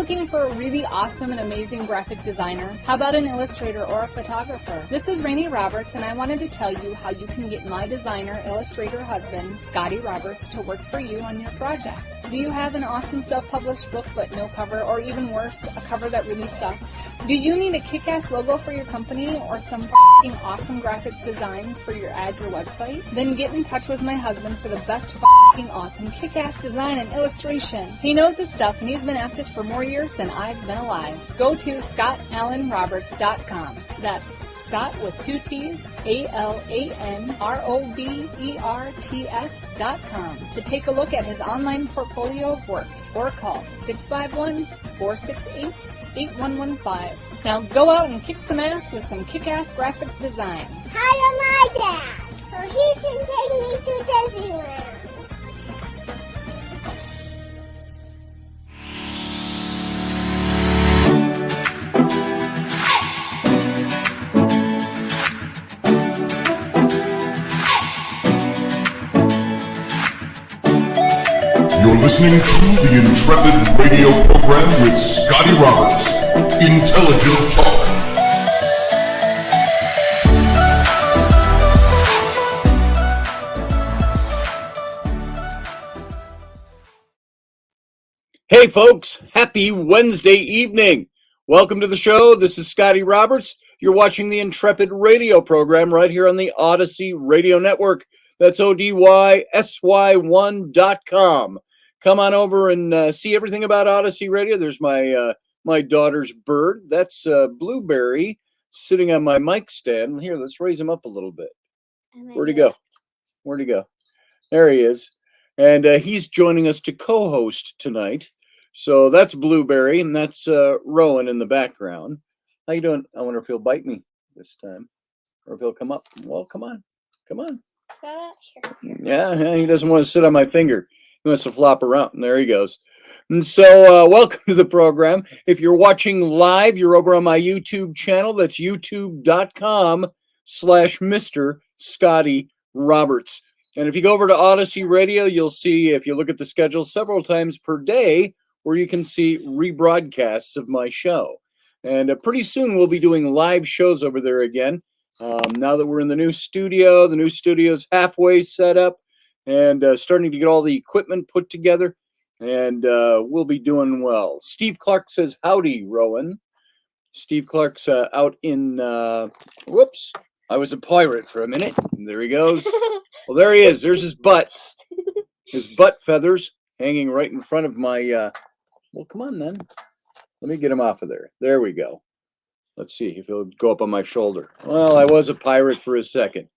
looking for a really awesome and amazing graphic designer? How about an illustrator or a photographer? This is Rainey Roberts, and I wanted to tell you how you can get my designer, illustrator husband, Scotty Roberts, to work for you on your project. Do you have an awesome self-published book but no cover, or even worse, a cover that really sucks? Do you need a kick-ass logo for your company or some f***ing awesome graphic designs for your ads or website? Then get in touch with my husband for the best f***ing awesome kick-ass design and illustration. He knows his stuff, and he's been at this for more years than I've been alive. Go to ScottAlanRoberts.com. That's Scott with 2 T's, AlanRoberts.com to take a look at his online portfolio of work, or call 651-468-8115. Now go out and kick some ass with some kick-ass graphic design. Hire my dad, so he can take me to Disneyland. You're listening to the Intrepid radio program with Scotty Roberts. Intelligent Talk. Hey folks, happy Wednesday evening. Welcome to the show. This is Scotty Roberts. You're watching the Intrepid radio program right here on the Odyssey Radio Network. That's ODYSY1.com. Come on over and see everything about Odyssey Radio. There's my my daughter's bird. That's Blueberry sitting on my mic stand. Here, let's raise him up a little bit. Where'd he go? Where'd he go? There he is. And he's joining us to co-host tonight. So that's Blueberry, and that's Rowan in the background. How you doing? I wonder if he'll bite me this time, or if he'll come up. Well, come on. Come on. Yeah, he doesn't want to sit on my finger. He wants to flop around, and there he goes. And so welcome to the program. If you're watching live, you're over on my YouTube channel. That's youtube.com/Mr. Scotty Roberts. And if you go over to Odyssey Radio, you'll see, if you look at the schedule, several times per day where you can see rebroadcasts of my show. And pretty soon we'll be doing live shows over there again. Now that we're in the new studio's halfway set up and starting to get all the equipment put together. And we'll be doing well. Steve Clark says, howdy, Rowan. Steve Clark's out in, whoops, I was a pirate for a minute. There he goes. Well, there he is. There's his butt. His butt feathers hanging right in front of my, well, come on then. Let me get him off of there. There we go. Let's see if he'll go up on my shoulder. Well, I was a pirate for a second.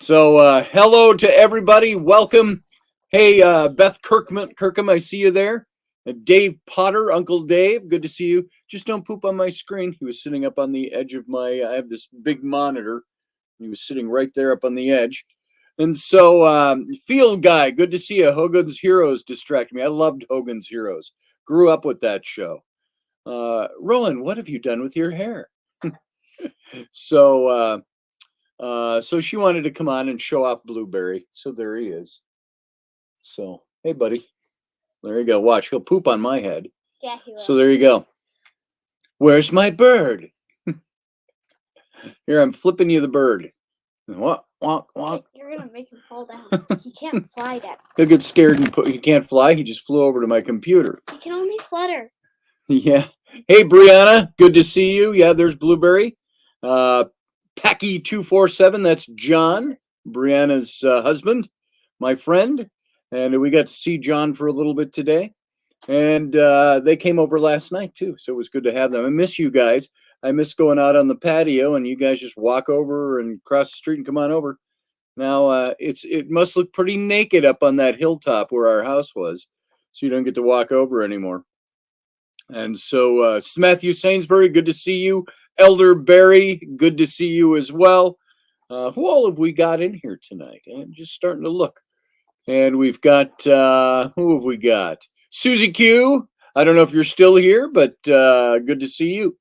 So, hello to everybody. Welcome. Hey, Beth Kirkham, I see you there. Dave Potter, Uncle Dave, good to see you. Just don't poop on my screen. He was sitting up on the edge of I have this big monitor. He was sitting right there up on the edge. And so, Field Guy, good to see you. Hogan's Heroes distract me. I loved Hogan's Heroes. Grew up with that show. Rowan, what have you done with your hair? So she wanted to come on and show off Blueberry. So there he is. So, hey, buddy. There you go. Watch, he'll poop on my head. Yeah, he will. So there you go. Where's my bird? Here, I'm flipping you the bird. Walk. You're going to make him fall down. He can't fly down. He'll get scared and he can't fly. He just flew over to my computer. He can only flutter. Yeah. Hey, Brianna, good to see you. Yeah, there's Blueberry. Packy247, that's John, Brianna's husband, my friend. And we got to see John for a little bit today. And they came over last night, too. So it was good to have them. I miss you guys. I miss going out on the patio and you guys just walk over and cross the street and come on over. Now, it must look pretty naked up on that hilltop where our house was. So you don't get to walk over anymore. And so, Matthew Sainsbury, good to see you. Elder Barry, good to see you as well. Who all have we got in here tonight? I'm just starting to look. And we've got, who have we got? Susie Q. I don't know if you're still here, but good to see you.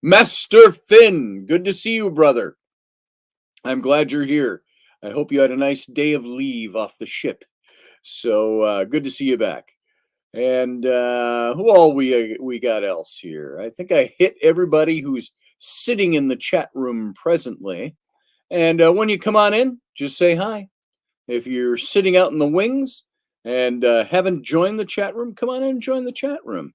Master Finn, good to see you, brother. I'm glad you're here. I hope you had a nice day of leave off the ship. So good to see you back. And who all we got else here? I think I hit everybody who's sitting in the chat room presently. And when you come on in, just say hi. If you're sitting out in the wings and haven't joined the chat room, come on in and join the chat room.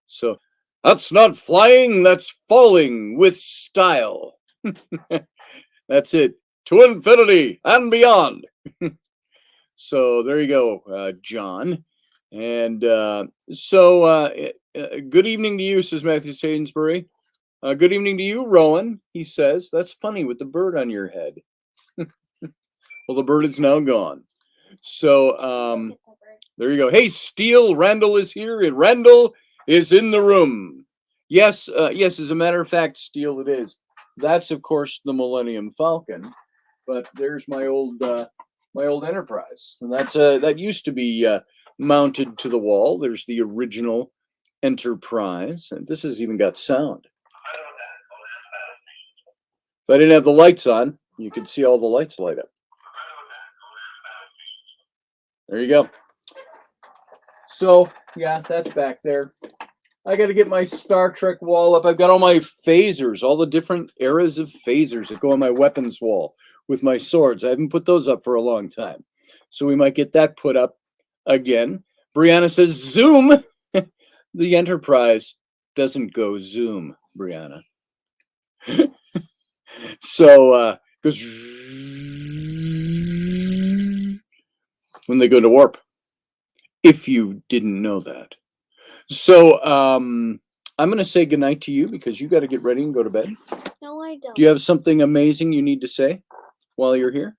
So that's not flying, that's falling with style. That's it. To infinity and beyond. So there you go, John. And good evening to you, says Matthew Sainsbury. Good evening to you, Rowan, he says. That's funny with the bird on your head. Well, the bird is now gone. So there you go. Hey, Steele, Randall is here, and Randall is in the room. Yes, yes, as a matter of fact, Steele, it is. That's, of course, the Millennium Falcon. But there's my old Enterprise. And that used to be mounted to the wall. There's the original Enterprise. And this has even got sound. If I didn't have the lights on, you could see all the lights light up. There you go. So, yeah, that's back there. I got to get my Star Trek wall up. I've got all my phasers, all the different eras of phasers that go on my weapons wall with my swords. I haven't put those up for a long time. So we might get that put up again. Brianna says, zoom. The Enterprise doesn't go zoom, Brianna. So, goes when they go to warp, if you didn't know that. So, I'm going to say goodnight to you because you got to get ready and go to bed. No, I don't. Do you have something amazing you need to say while you're here?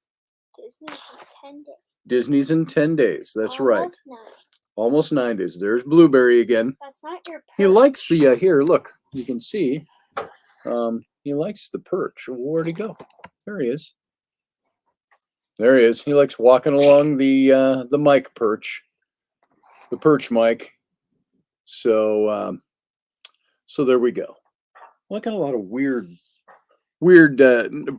Disney's in 10 days. Disney's in 10 days. That's Almost right. 9. Almost 9 days. There's Blueberry again. That's not your He perch. likes the, here, look, you can see, he likes the perch. Where'd he go? There he is. There he is. He likes walking along the mic perch, the perch mic. So, so there we go. Well, I got a lot of weird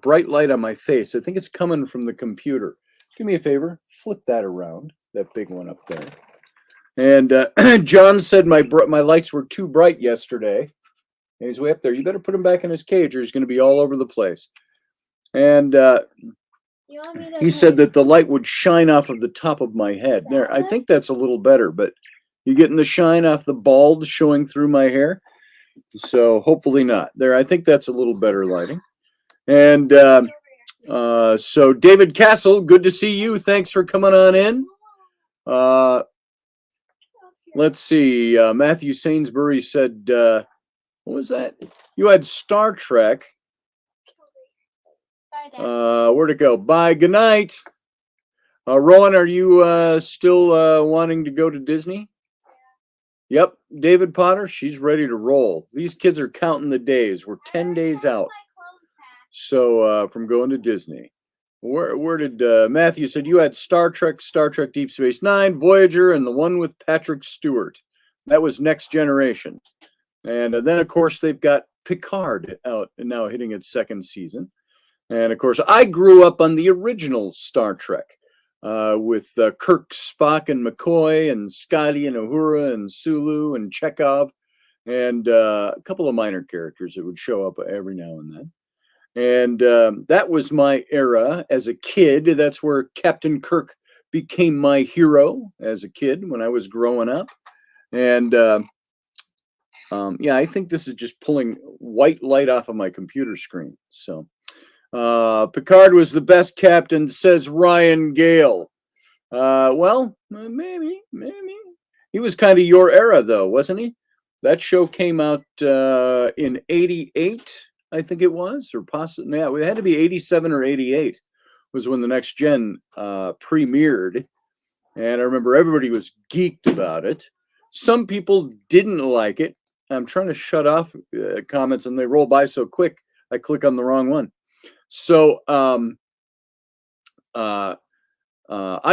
bright light on my face. I think it's coming from the computer. Do me a favor, flip that around, that big one up there. And John said my lights were too bright yesterday. And he's way up there. You better put him back in his cage or he's going to be all over the place. And he said that the light would shine off of the top of my head. There, I think that's a little better, but you getting the shine off the bald showing through my hair? So hopefully not. There, I think that's a little better lighting. And so David Castle, good to see you. Thanks for coming on in. Let's see. Matthew Sainsbury said, what was that? You had Star Trek. Where'd it go? Bye. Good night. Rowan, are you still wanting to go to Disney? Yep. David Potter, she's ready to roll. These kids are counting the days. We're 10 days out. So from going to Disney. Where did Matthew said you had Star Trek Deep Space Nine, Voyager, and the one with Patrick Stewart. That was Next Generation. And then, of course, they've got Picard out and now hitting its 2nd season. And, of course, I grew up on the original Star Trek with Kirk, Spock, and McCoy, and Scotty, and Uhura, and Sulu, and Chekhov, and a couple of minor characters that would show up every now and then. And that was my era as a kid. That's where Captain Kirk became my hero as a kid when I was growing up. And yeah, I think this is just pulling white light off of my computer screen. So Picard was the best captain, says Ryan Gale. Well, maybe. He was kind of your era, though, wasn't he? That show came out in 88. I think it was, or possibly, yeah, it had to be 87 or 88 was when the Next Gen premiered. And I remember everybody was geeked about it. Some people didn't like it. I'm trying to shut off comments and they roll by so quick, I click on the wrong one. So I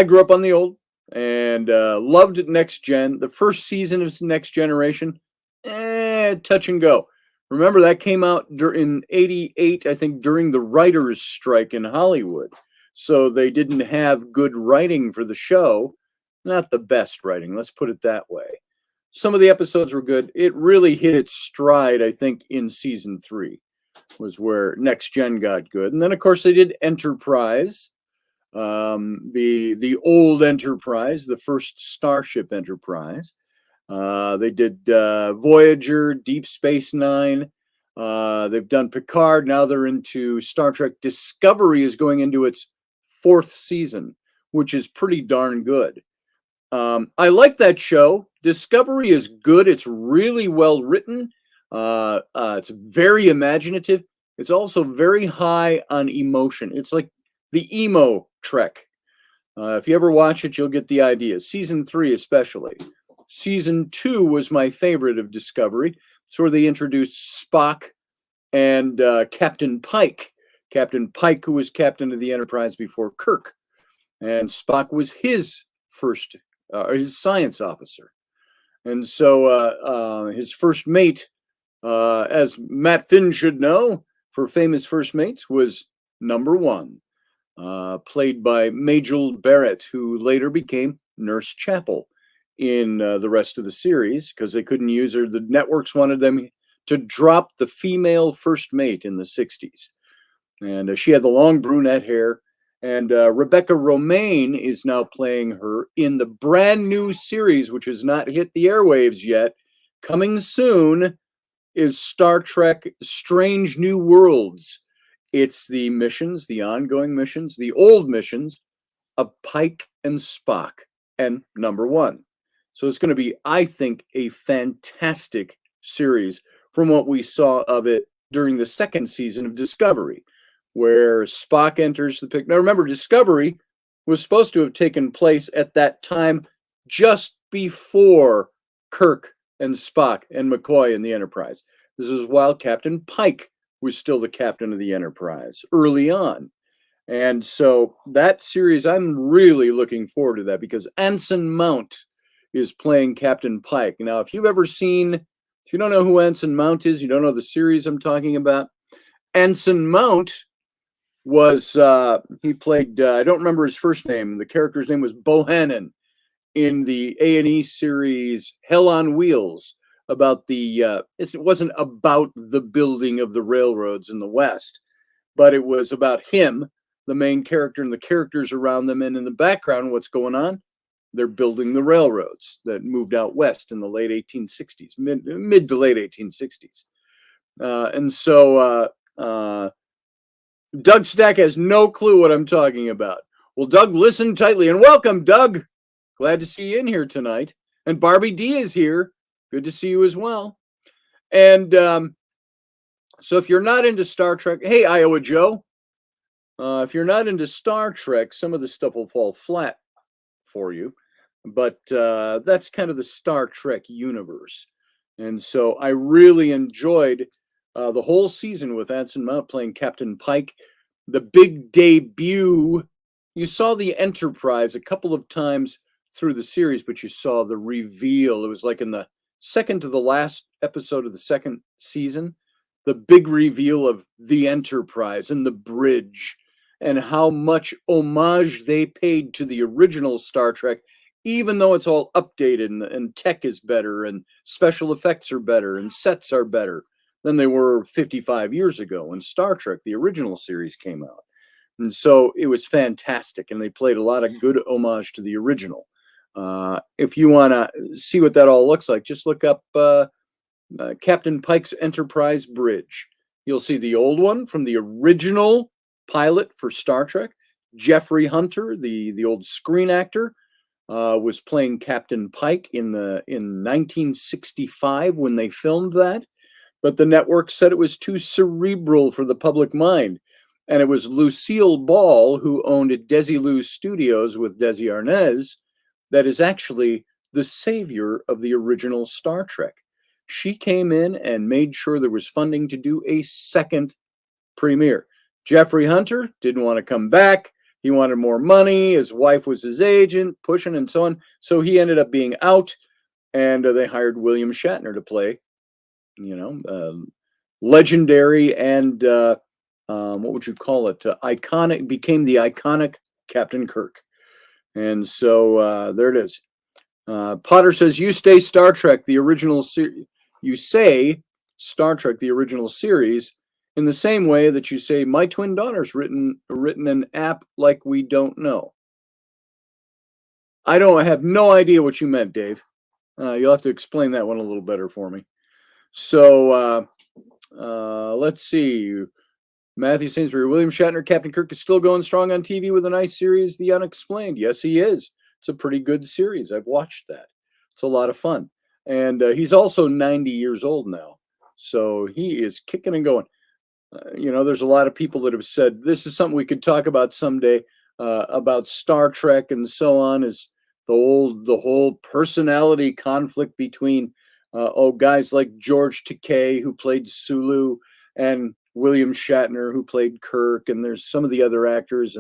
grew up on the old and loved Next Gen. The first season of Next Generation, touch and go. Remember, that came out in 88, I think, during the writers' strike in Hollywood. So they didn't have good writing for the show. not the best writing, let's put it that way. Some of the episodes were good. It really hit its stride, I think, in season 3 was where Next Gen got good. And then, of course, they did Enterprise, the old Enterprise, the first Starship Enterprise. They did Voyager, Deep Space Nine. They've done Picard. Now they're into Star Trek. Discovery is going into its 4th season, which is pretty darn good. I like that show. Discovery is good. It's really well written. It's very imaginative. It's also very high on emotion. It's like the emo Trek. If you ever watch it, you'll get the idea. Season 3 especially. Season 2 was my favorite of Discovery. It's where they introduced Spock and Captain Pike. Captain Pike, who was captain of the Enterprise before Kirk. And Spock was his first, his science officer. And so his first mate, as Matt Finn should know, for famous first mates, was number 1, played by Majel Barrett, who later became Nurse Chapel in the rest of the series because they couldn't use her. The networks wanted them to drop the female first mate in the 60s. And she had the long brunette hair. And Rebecca Romaine is now playing her in the brand new series, which has not hit the airwaves yet. Coming soon is Star Trek Strange New Worlds. It's the missions, the ongoing missions, the old missions of Pike and Spock and number 1. So it's going to be, I think, a fantastic series from what we saw of it during the 2nd season of Discovery, where Spock enters the picture. Now remember, Discovery was supposed to have taken place at that time just before Kirk and Spock and McCoy and the Enterprise. This is while Captain Pike was still the captain of the Enterprise early on. And so that series, I'm really looking forward to that because Anson Mount is playing Captain Pike. Now, if you've ever seen, if you don't know who Anson Mount is, you don't know the series I'm talking about, Anson Mount was, he played, I don't remember his first name. The character's name was Bohannon in the A&E series Hell on Wheels about the, it wasn't about the building of the railroads in the West, but it was about him, the main character, and the characters around them. And in the background, what's going on? They're building the railroads that moved out west in the late 1860s, mid to late 1860s. And so Doug Stack has no clue what I'm talking about. Well, Doug, listen tightly, and welcome, Doug. Glad to see you in here tonight. And Barbie D is here. Good to see you as well. And so if you're not into Star Trek, hey, Iowa Joe, if you're not into Star Trek, some of the stuff will fall flat for you. But that's kind of the Star Trek universe. And so I really enjoyed the whole season with Anson Mount playing Captain Pike. The big debut, you saw the Enterprise a couple of times through the series, but you saw the reveal. It was like in the second to the last episode of the 2nd season, the big reveal of the Enterprise and the bridge and how much homage they paid to the original Star Trek, even though it's all updated and tech is better and special effects are better and sets are better than they were 55 years ago when Star Trek, the original series, came out. And so it was fantastic, and they played a lot of good homage to the original. If you want to see what that all looks like, just look up Captain Pike's Enterprise Bridge. You'll see the old one from the original pilot for Star Trek. Jeffrey Hunter, the old screen actor, was playing Captain Pike in 1965 when they filmed that. But the network said it was too cerebral for the public mind. And it was Lucille Ball, who owned Desilu Studios with Desi Arnaz, that is actually the savior of the original Star Trek. She came in and made sure there was funding to do a 2nd premiere. Jeffrey Hunter didn't want to come back. He wanted more money. His wife was his agent, pushing and so on. So he ended up being out, and they hired William Shatner to play, legendary and what would you call it? Iconic, became the iconic Captain Kirk. And so there it is. Potter says, you say Star Trek, the original series. You say Star Trek, the original series, in the same way that you say my twin daughter's written an app like we don't know. I have no idea what you meant, Dave. You'll have to explain that one a little better for me. So let's see. Matthew Sainsbury, William Shatner, Captain Kirk is still going strong on TV with a nice series, The Unexplained. Yes, he is. It's a pretty good series. I've watched that. It's a lot of fun. And he's also 90 years old now. So he is kicking and going. There's a lot of people that have said this is something we could talk about someday about Star Trek and so on, is the whole personality conflict between guys like George Takei, who played Sulu, and William Shatner, who played Kirk, and there's some of the other actors,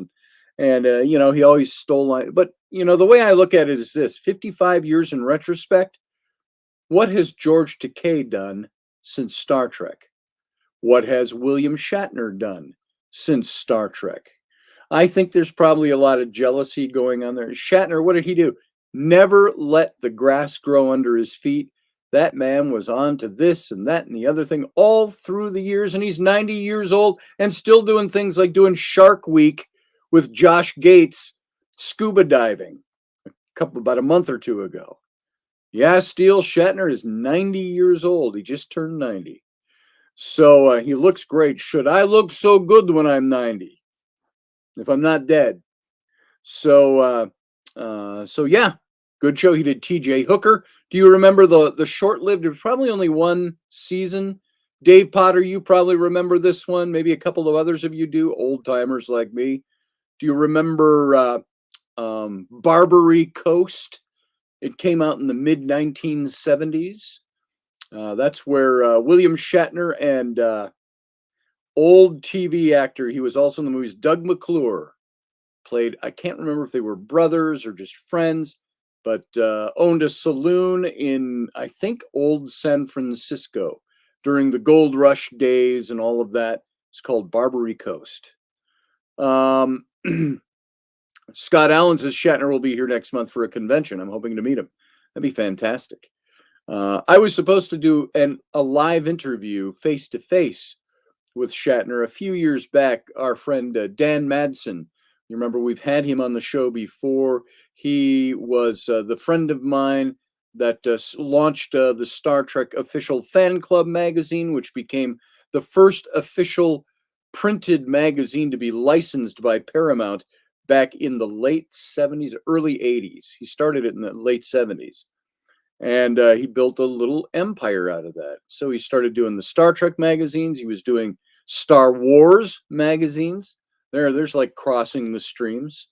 and he always stole line. But the way I look at it is this: 55 years in retrospect, what has George Takei done since Star Trek? What has William Shatner done since Star Trek? I think there's probably a lot of jealousy going on there. Shatner, what did he do? Never let the grass grow under his feet. That man was on to this and that and the other thing all through the years, and he's 90 years old and still doing things like doing Shark Week with Josh Gates scuba diving about a month or two ago. Yeah, Steele, Shatner is 90 years old. He just turned 90. So he looks great. Should I look so good when I'm 90? If I'm not dead. So yeah, good show. He did T.J. Hooker. Do you remember the short-lived? It was probably only one season. Dave Potter, you probably remember this one. Maybe a couple of others of you do, old-timers like me. Do you remember Barbary Coast? It came out in the mid-1970s. That's where William Shatner and old TV actor, he was also in the movies, Doug McClure, played, I can't remember if they were brothers or just friends, but owned a saloon in, I think, old San Francisco during the gold rush days and all of that. It's called Barbary Coast. Scott Allen says Shatner will be here next month for a convention. I'm hoping to meet him. That'd be fantastic. I was supposed to do a live interview face-to-face with Shatner a few years back. Our friend Dan Madsen, you remember we've had him on the show before. He was the friend of mine that launched the Star Trek official fan club magazine, which became the first official printed magazine to be licensed by Paramount back in the late 70s, early 80s. He started it in the late 70s. And he built a little empire out of that. So he started doing the Star Trek magazines. He was doing Star Wars magazines. There's like crossing the streams.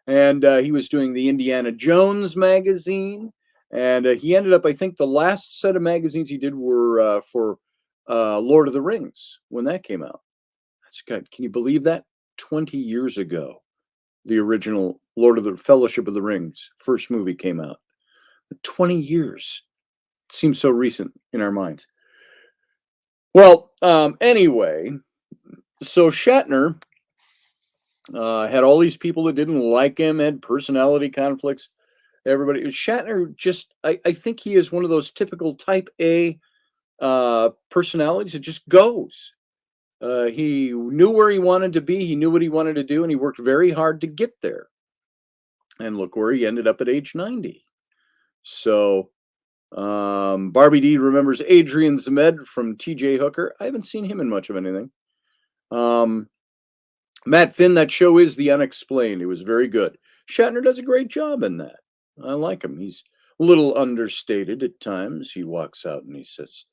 And he was doing the Indiana Jones magazine. And he ended up, I think the last set of magazines he did were for Lord of the Rings when that came out. That's good. Can you believe that? 20 years ago, the original Lord of the Fellowship of the Rings first movie came out. 20 years. It seems so recent in our minds. Well, anyway, so Shatner had all these people that didn't like him, had personality conflicts. Everybody, Shatner just, I think he is one of those typical type A personalities that just goes. He knew where he wanted to be. He knew what he wanted to do, and he worked very hard to get there. And look where he ended up at age 90. So, Barbie D remembers Adrian Zemed from T.J. Hooker. I haven't seen him in much of anything. Matt Finn, that show is The Unexplained. It was very good. Shatner does a great job in that. I like him. He's a little understated at times. He walks out and he says,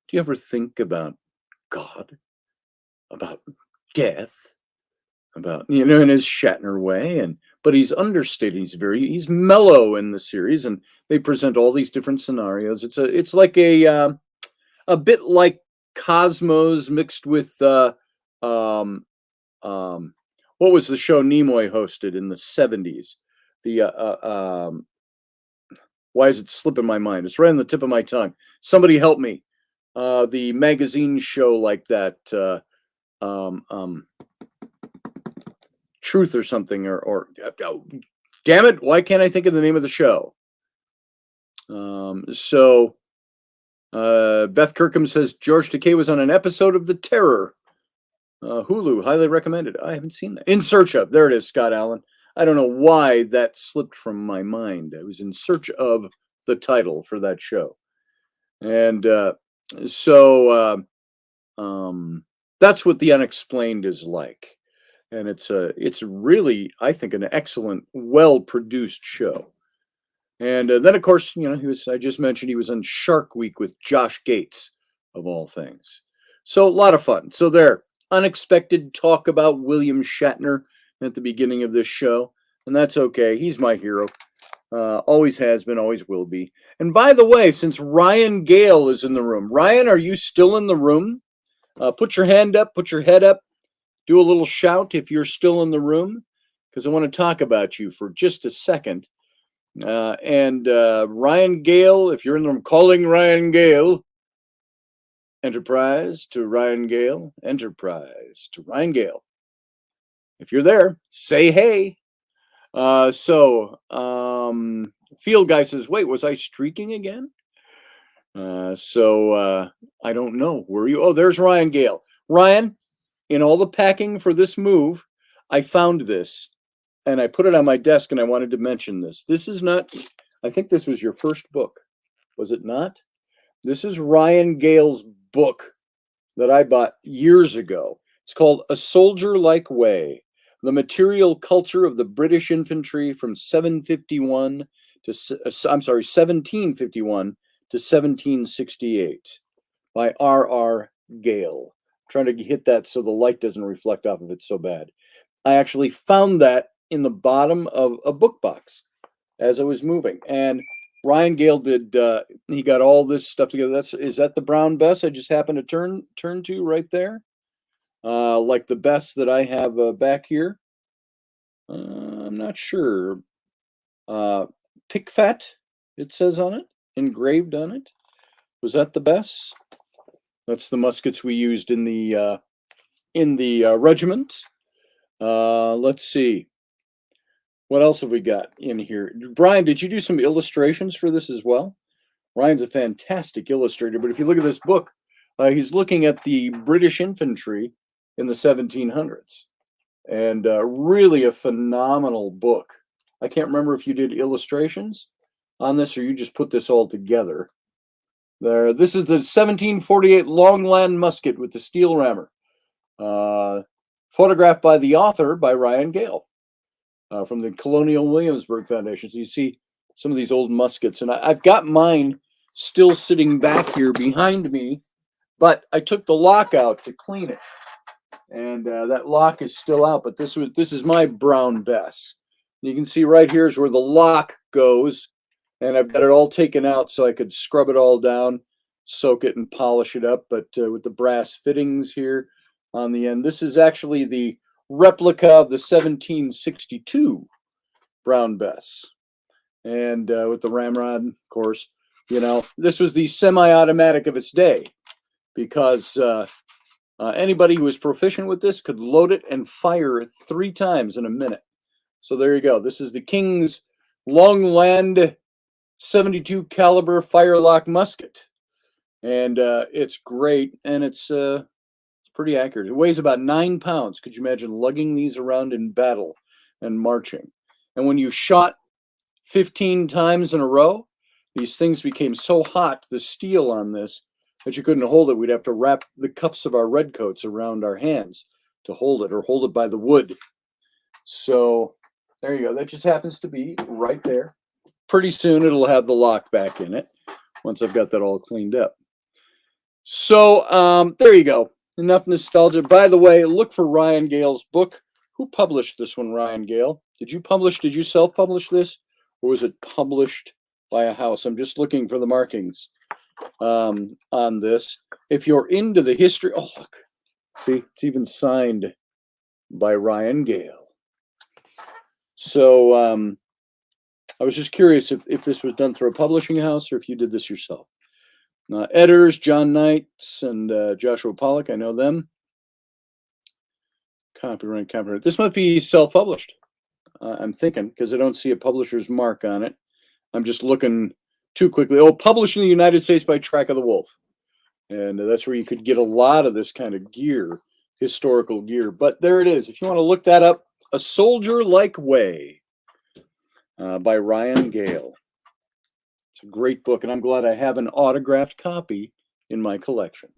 do you ever think about God? About death? About, in his Shatner way, but he's understated. He's mellow in the series, and they present all these different scenarios. It's like a bit like Cosmos mixed with what was the show Nimoy hosted in the 70s? Why is it slipping my mind? It's right on the tip of my tongue. Somebody help me. The magazine show like that. Truth or something, or Damn it, why can't I think of the name of the show? Beth Kirkham says George Takei was on an episode of The Terror. Hulu, highly recommended. I haven't seen that. In Search of. There it is, Scott Allen. I don't know why that slipped from my mind. I was in search of the title for that show. And that's what The Unexplained is like. And it's really, I think, an excellent, well-produced show. And then, of course, I just mentioned he was on Shark Week with Josh Gates, of all things. So a lot of fun. So there, unexpected talk about William Shatner at the beginning of this show. And that's okay. He's my hero. Always has been, always will be. And by the way, since Ryan Gale is in the room, Ryan, are you still in the room? Put your hand up, put your head up, do a little shout if you're still in the room, because I want to talk about you for just a second. Ryan Gale, if you're in the room, calling Ryan Gale, Enterprise to Ryan Gale, Enterprise to Ryan Gale. If you're there, say hey. Field Guy says, wait, was I streaking again? I don't know. Were you? Oh, there's Ryan Gale. Ryan, in all the packing for this move, I found this and I put it on my desk and I wanted to mention this. This is not, I think this was your first book. Was it not? This is Ryan Gale's book that I bought years ago. It's called A Soldier-Like Way. The Material Culture of the British Infantry from 1751 to 1768 by R.R. Gale. I'm trying to hit that so the light doesn't reflect off of it so bad. I actually found that in the bottom of a book box as I was moving. And Ryan Gale did, he got all this stuff together. Is that the brown Bess I just happened to turn to right there? Like the Bess that I have back here. I'm not sure. Pickfat, it says on it, engraved on it. Was that the Bess? That's the muskets we used in the regiment. Let's see. What else have we got in here? Brian, did you do some illustrations for this as well? Ryan's a fantastic illustrator, but if you look at this book, he's looking at the British infantry in the 1700s. And really a phenomenal book. I can't remember if you did illustrations on this or you just put this all together. There, this is the 1748 Longland musket with the steel rammer. Photographed by the author, by Ryan Gale, from the Colonial Williamsburg Foundation. So you see some of these old muskets. And I've got mine still sitting back here behind me, but I took the lock out to clean it. And that lock is still out, but this is my brown Bess. You can see right here is where the lock goes, and I've got it all taken out so I could scrub it all down, soak it, and polish it up. But with the brass fittings here on the end, this is actually the replica of the 1762 brown Bess, and with the ramrod, of course. This was the semi-automatic of its day, because anybody who was proficient with this could load it and fire 3 times in a minute. So there you go. This is the King's Longland 72 caliber firelock musket, and it's great, and it's pretty accurate. It weighs about 9 pounds. Could you imagine lugging these around in battle and marching? And when you shot 15 times in a row, these things became so hot, the steel on this, that you couldn't hold it. We'd have to wrap the cuffs of our redcoats around our hands to hold it, or hold it by the wood. So there you go. That just happens to be right there. Pretty soon it'll have the lock back in it once I've got that all cleaned up. So there you go. Enough nostalgia. By the way, look for Ryan Gale's book. Who published this one, Ryan Gale? Did you self-publish this, or was it published by a house? I'm just looking for the markings on this. If you're into the history, oh look, see, it's even signed by Ryan Gale. So I was just curious if this was done through a publishing house or if you did this yourself. Editors, John Knights and Joshua Pollock, I know them. Copyright. This might be self-published. I'm thinking, because I don't see a publisher's mark on it. I'm just looking too quickly. Oh, published in the United States by Track of the Wolf. And that's where you could get a lot of this kind of gear, historical gear. But there it is. If you want to look that up, A Soldier-Like Way by Ryan Gale. It's a great book, and I'm glad I have an autographed copy in my collection.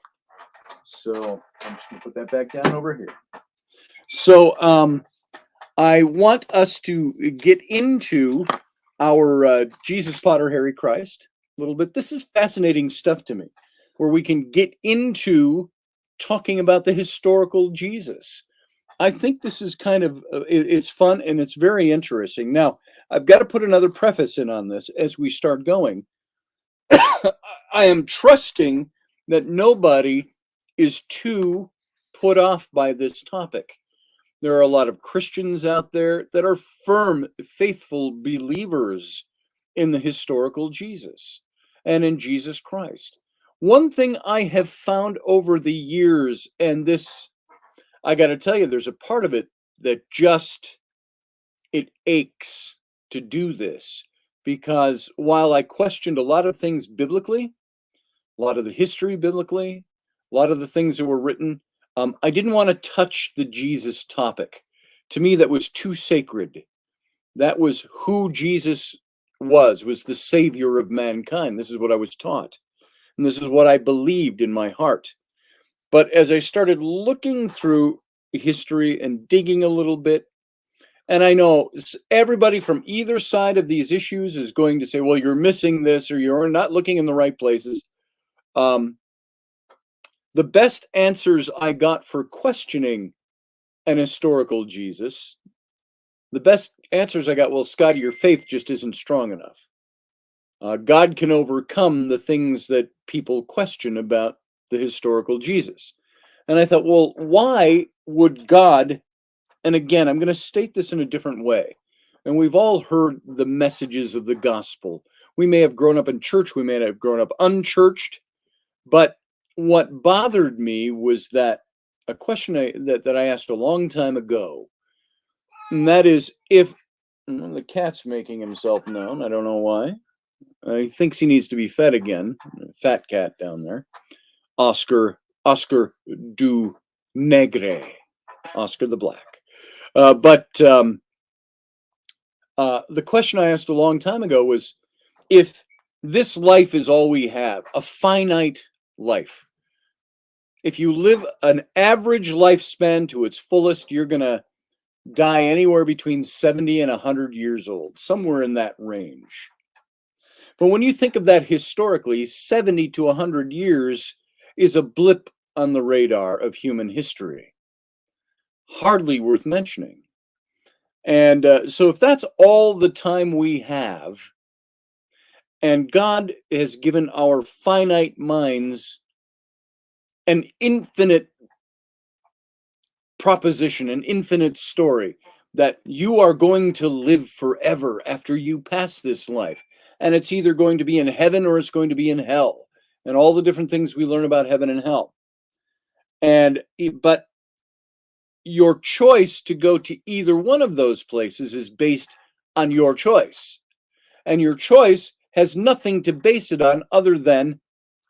So I'm just going to put that back down over here. So I want us to get into our Jesus, Potter, Harry, Christ a little bit. This is fascinating stuff to me, where we can get into talking about the historical Jesus. I think this is kind of, it's fun and it's very interesting. Now, I've got to put another preface in on this as we start going. I am trusting that nobody is too put off by this topic. There are a lot of Christians out there that are firm, faithful believers in the historical Jesus and in Jesus Christ. One thing I have found over the years, and this, I got to tell you, there's a part of it that just, it aches to do this, because while I questioned a lot of things biblically, a lot of the history biblically, a lot of the things that were written, I didn't want to touch the Jesus topic. To me, that was too sacred. That was who Jesus was the savior of mankind. This is what I was taught. And this is what I believed in my heart. But as I started looking through history and digging a little bit, and I know everybody from either side of these issues is going to say, well, you're missing this, or you're not looking in the right places. The best answers I got for questioning an historical Jesus, the best answers I got, well, Scotty, your faith just isn't strong enough. God can overcome the things that people question about the historical Jesus. And I thought, well, why would God, and again, I'm going to state this in a different way. And we've all heard the messages of the gospel. We may have grown up in church, we may have grown up unchurched, but what bothered me was that a question that I asked a long time ago, and that is, if the cat's making himself known, I don't know why. He thinks he needs to be fed again. Fat cat down there. Oscar du Negre. Oscar the Black. But the question I asked a long time ago was, if this life is all we have, a finite life, if you live an average lifespan to its fullest, you're going to die anywhere between 70 and 100 years old, somewhere in that range. But when you think of that historically, 70 to 100 years is a blip on the radar of human history. Hardly worth mentioning. And so if that's all the time we have, and God has given our finite minds an infinite proposition, an infinite story, that you are going to live forever after you pass this life. And it's either going to be in heaven or it's going to be in hell. And all the different things we learn about heaven and hell. But your choice to go to either one of those places is based on your choice. And your choice has nothing to base it on other than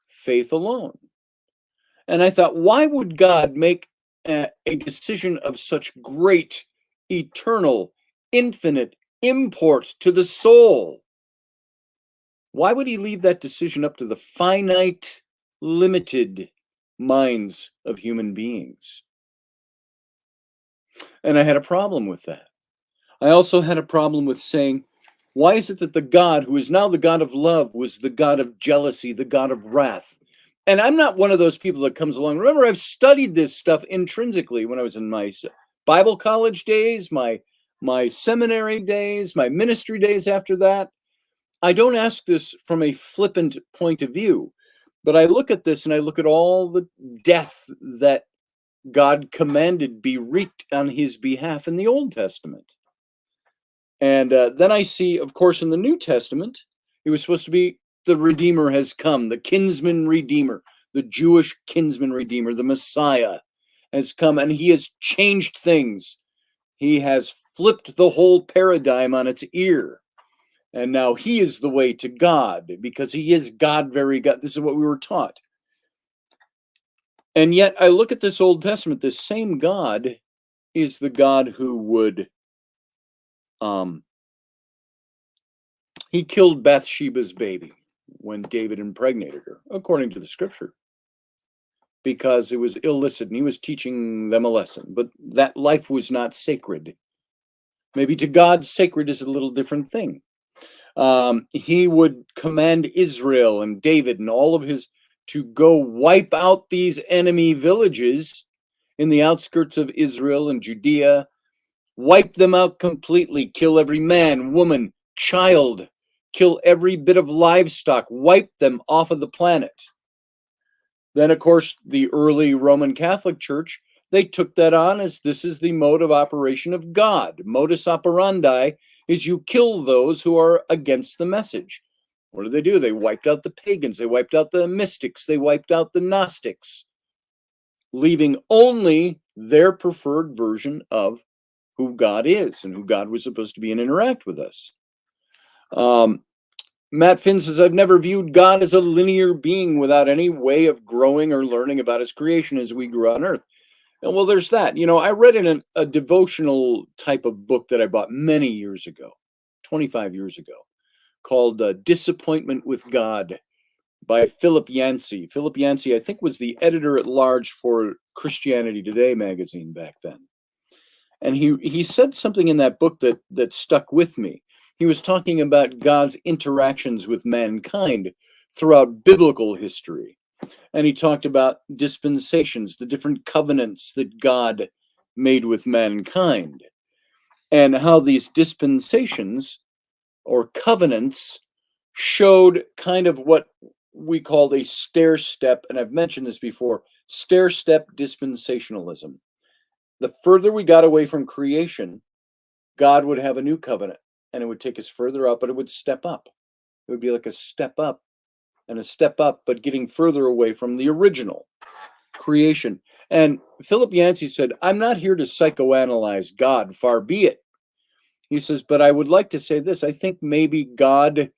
faith alone. And I thought, why would God make a decision of such great, eternal, infinite import to the soul? Why would he leave that decision up to the finite, limited minds of human beings? And I had a problem with that. I also had a problem with saying, why is it that the God who is now the God of love was the God of jealousy, the God of wrath? And I'm not one of those people that comes along. Remember, I've studied this stuff intrinsically when I was in my Bible college days, my seminary days, my ministry days after that. I don't ask this from a flippant point of view, but I look at this and I look at all the death that God commanded be wreaked on his behalf in the Old Testament. And then I see, of course, in the New Testament, it was supposed to be the Redeemer has come, the kinsman Redeemer, the Jewish kinsman Redeemer, the Messiah has come, and he has changed things. He has flipped the whole paradigm on its ear. And now he is the way to God because he is God, very God. This is what we were taught. And yet I look at this Old Testament, this same God is the God who would, he killed Bathsheba's baby when David impregnated her, according to the scripture, because it was illicit and he was teaching them a lesson. But that life was not sacred. Maybe to God, sacred is a little different thing. He would command Israel and David and all of his to go wipe out these enemy villages in the outskirts of Israel and Judea, wipe them out completely, kill every man, woman, child, kill every bit of livestock, wipe them off of the planet. Then, of course, the early Roman Catholic Church, they took that on as this is the mode of operation of God. Modus operandi is you kill those who are against the message. What do? They wiped out the pagans, they wiped out the mystics, they wiped out the Gnostics, leaving only their preferred version of who God is and who God was supposed to be and interact with us. Matt Finn says, I've never viewed God as a linear being without any way of growing or learning about his creation as we grew on earth. And well, there's that. You know, I read in a devotional type of book that I bought many years ago, 25 years ago, called Disappointment with God by Philip Yancey. Philip Yancey, I think, was the editor-at-large for Christianity Today magazine back then. And he said something in that book that stuck with me. He was talking about God's interactions with mankind throughout biblical history. And he talked about dispensations, the different covenants that God made with mankind, and how these dispensations or covenants showed kind of what we called a stair step, and I've mentioned this before, stair step dispensationalism. The further we got away from creation, God would have a new covenant, and it would take us further up, but it would step up. It would be like a step up and a step up, but getting further away from the original creation. And Philip Yancey said, I'm not here to psychoanalyze God, far be it. He says, but I would like to say this. I think maybe God,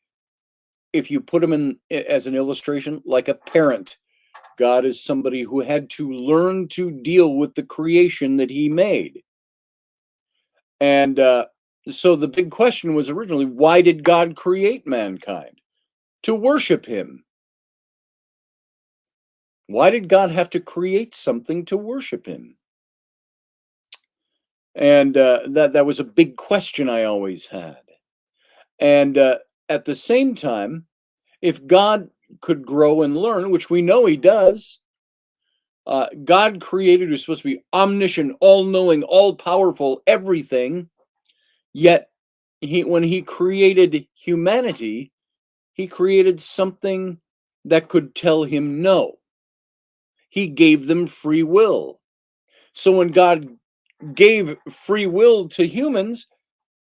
if you put him in as an illustration, like a parent, God is somebody who had to learn to deal with the creation that he made. And so the big question was originally, why did God create mankind? To worship him. Why did God have to create something to worship him? And that was a big question I always had. And at the same time, if God could grow and learn, which we know he does, God created, who's supposed to be omniscient, all-knowing, all-powerful, everything, yet when he created humanity, he created something that could tell him no. He gave them free will. So when God gave free will to humans,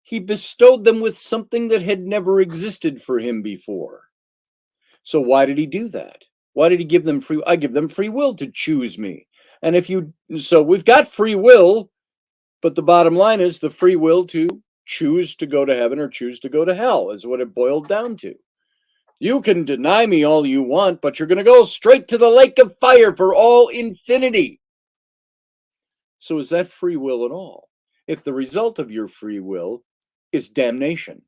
he bestowed them with something that had never existed for him before. So why did he do that? Why did he give them free? I give them free will to choose me. And so we've got free will, but the bottom line is the free will to choose to go to heaven or choose to go to hell is what it boiled down to. You can deny me all you want, but you're going to go straight to the lake of fire for all infinity. So is that free will at all? If the result of your free will is damnation,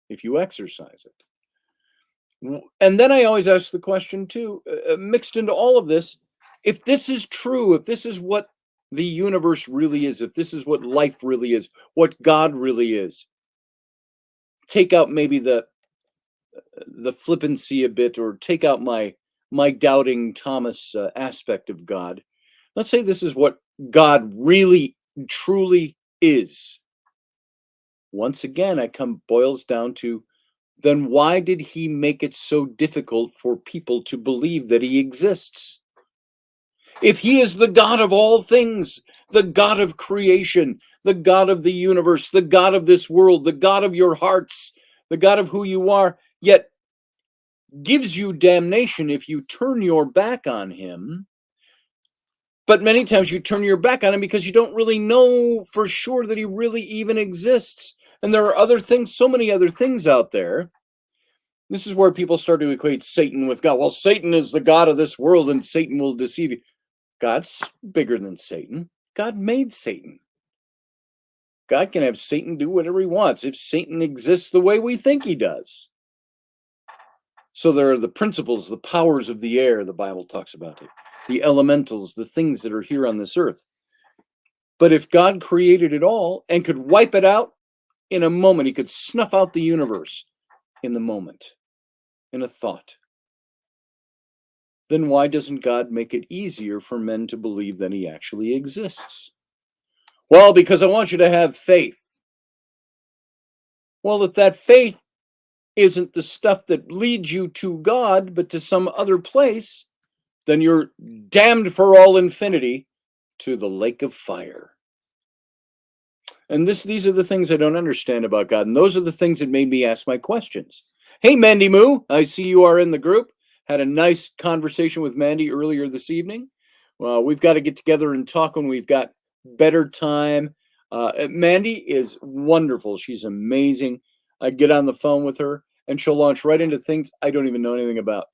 if you exercise it. And then I always ask the question too, mixed into all of this, if this is true, if this is what the universe really is, if this is what life really is, what God really is, take out maybe the flippancy a bit, or take out my doubting Thomas aspect of God. Let's say this is what God really, truly is. Once again, boils down to, then why did he make it so difficult for people to believe that he exists? If he is the God of all things, the God of creation, the God of the universe, the God of this world, the God of your hearts, the God of who you are, yet gives you damnation if you turn your back on him, But many times you turn your back on him because you don't really know for sure that he really even exists. And there are other things, so many other things out there. This is where people start to equate Satan with God. Well, Satan is the God of this world and Satan will deceive you. God's bigger than Satan. God made Satan. God can have Satan do whatever he wants if Satan exists the way we think he does. So there are the principles, the powers of the air, the Bible talks about it, the elementals, the things that are here on this earth. But if God created it all and could wipe it out in a moment, he could snuff out the universe in the moment, in a thought, then why doesn't God make it easier for men to believe that he actually exists? Well, because I want you to have faith. Well, if that faith isn't the stuff that leads you to God, but to some other place, then you're damned for all infinity to the lake of fire. And these are the things I don't understand about God. And those are the things that made me ask my questions. Hey, Mandy Moo, I see you are in the group. Had a nice conversation with Mandy earlier this evening. Well, we've got to get together and talk when we've got better time. Mandy is wonderful. She's amazing. I get on the phone with her and she'll launch right into things I don't even know anything about.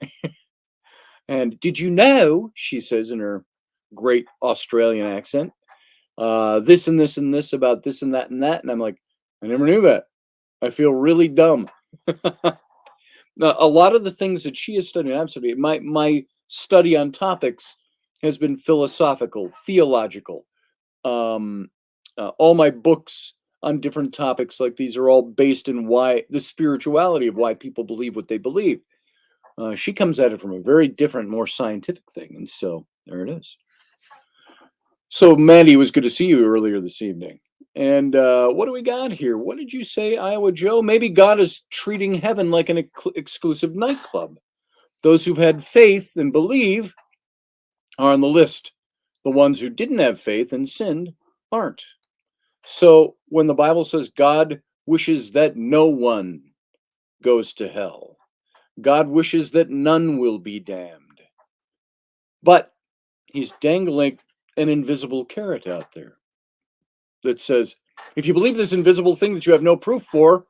And did you know, she says in her great Australian accent, this and this and this about this and that and that. And I'm like, I never knew that. I feel really dumb. Now, a lot of the things that she is studying, I'm studying, my study on topics has been philosophical, theological. All my books on different topics like these are all based in why the spirituality of why people believe what they believe. She comes at it from a very different, more scientific thing. And so there it is. So, Mandy, it was good to see you earlier this evening. And what do we got here? What did you say, Iowa Joe? Maybe God is treating heaven like an exclusive nightclub. Those who've had faith and believe are on the list. The ones who didn't have faith and sinned aren't. So when the Bible says God wishes that no one goes to hell, God wishes that none will be damned. But he's dangling an invisible carrot out there that says, if you believe this invisible thing that you have no proof for,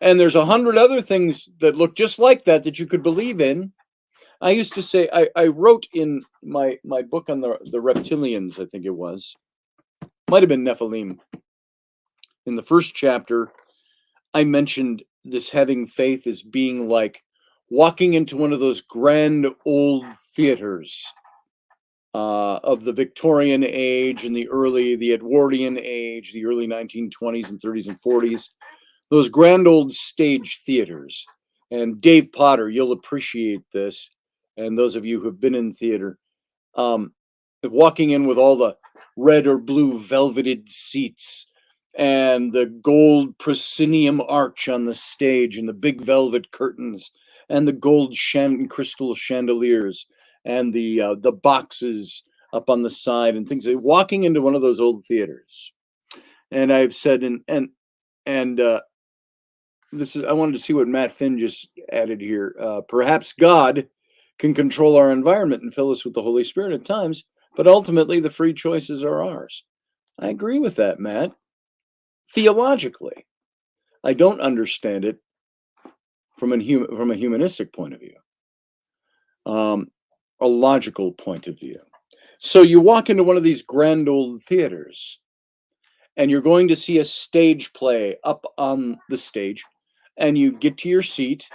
and there's 100 other things that look just like that that you could believe in. I used to say, I wrote in my book on the reptilians, I think it was, might have been Nephilim. In the first chapter, I mentioned this having faith as being like walking into one of those grand old theaters of the Victorian age and the Edwardian age, the early 1920s and 30s and 40s, those grand old stage theaters. And Dave Potter, you'll appreciate this, and those of you who have been in theater, walking in with all the red or blue velveted seats and the gold proscenium arch on the stage and the big velvet curtains and the gold crystal chandeliers and the boxes up on the side and things. Walking into one of those old theaters, and I've said, and this is, I wanted to see what Matt Finn just added here. Perhaps God can control our environment and fill us with the Holy Spirit at times, but ultimately the free choices are ours. I agree with that, Matt. Theologically, I don't understand it from a humanistic point of view, a logical point of view. So you walk into one of these grand old theaters, and you're going to see a stage play up on the stage, and you get to your seat.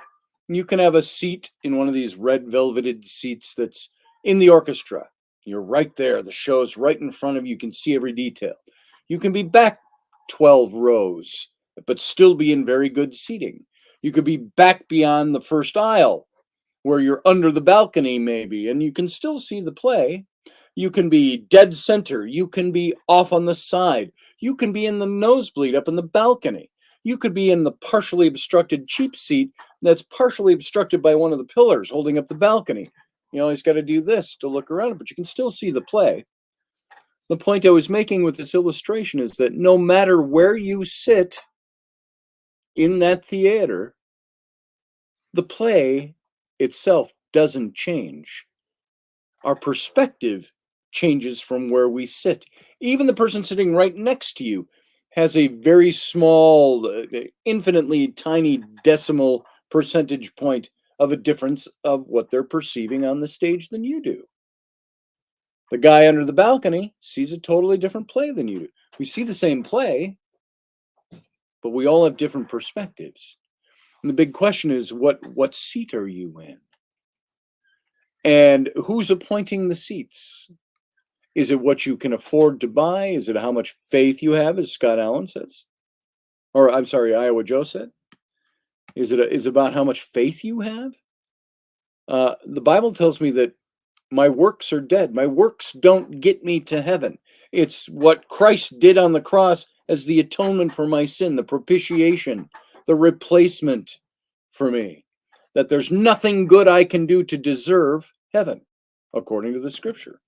You can have a seat in one of these red velveted seats that's in the orchestra. You're right there. The show's right in front of you. You can see every detail. You can be back 12 rows, but still be in very good seating. You could be back beyond the first aisle, where you're under the balcony maybe, and you can still see the play. You can be dead center. You can be off on the side. You can be in the nosebleed up in the balcony. You could be in the partially obstructed cheap seat that's partially obstructed by one of the pillars holding up the balcony. You always got to do this to look around, but you can still see the play. The point I was making with this illustration is that no matter where you sit in that theater, the play itself doesn't change. Our perspective changes from where we sit. Even the person sitting right next to you has a very small, infinitely tiny decimal percentage point of a difference of what they're perceiving on the stage than you do. The guy under the balcony sees a totally different play than you do. We see the same play, but we all have different perspectives. And the big question is, what seat are you in? And who's appointing the seats? Is it what you can afford to buy? Is it how much faith you have, as Scott Allen says? Or I'm sorry, Iowa Joe said. Is it about how much faith you have? The Bible tells me that my works are dead. My works don't get me to heaven. It's what Christ did on the cross as the atonement for my sin, the propitiation, the replacement for me. That there's nothing good I can do to deserve heaven, according to the scripture,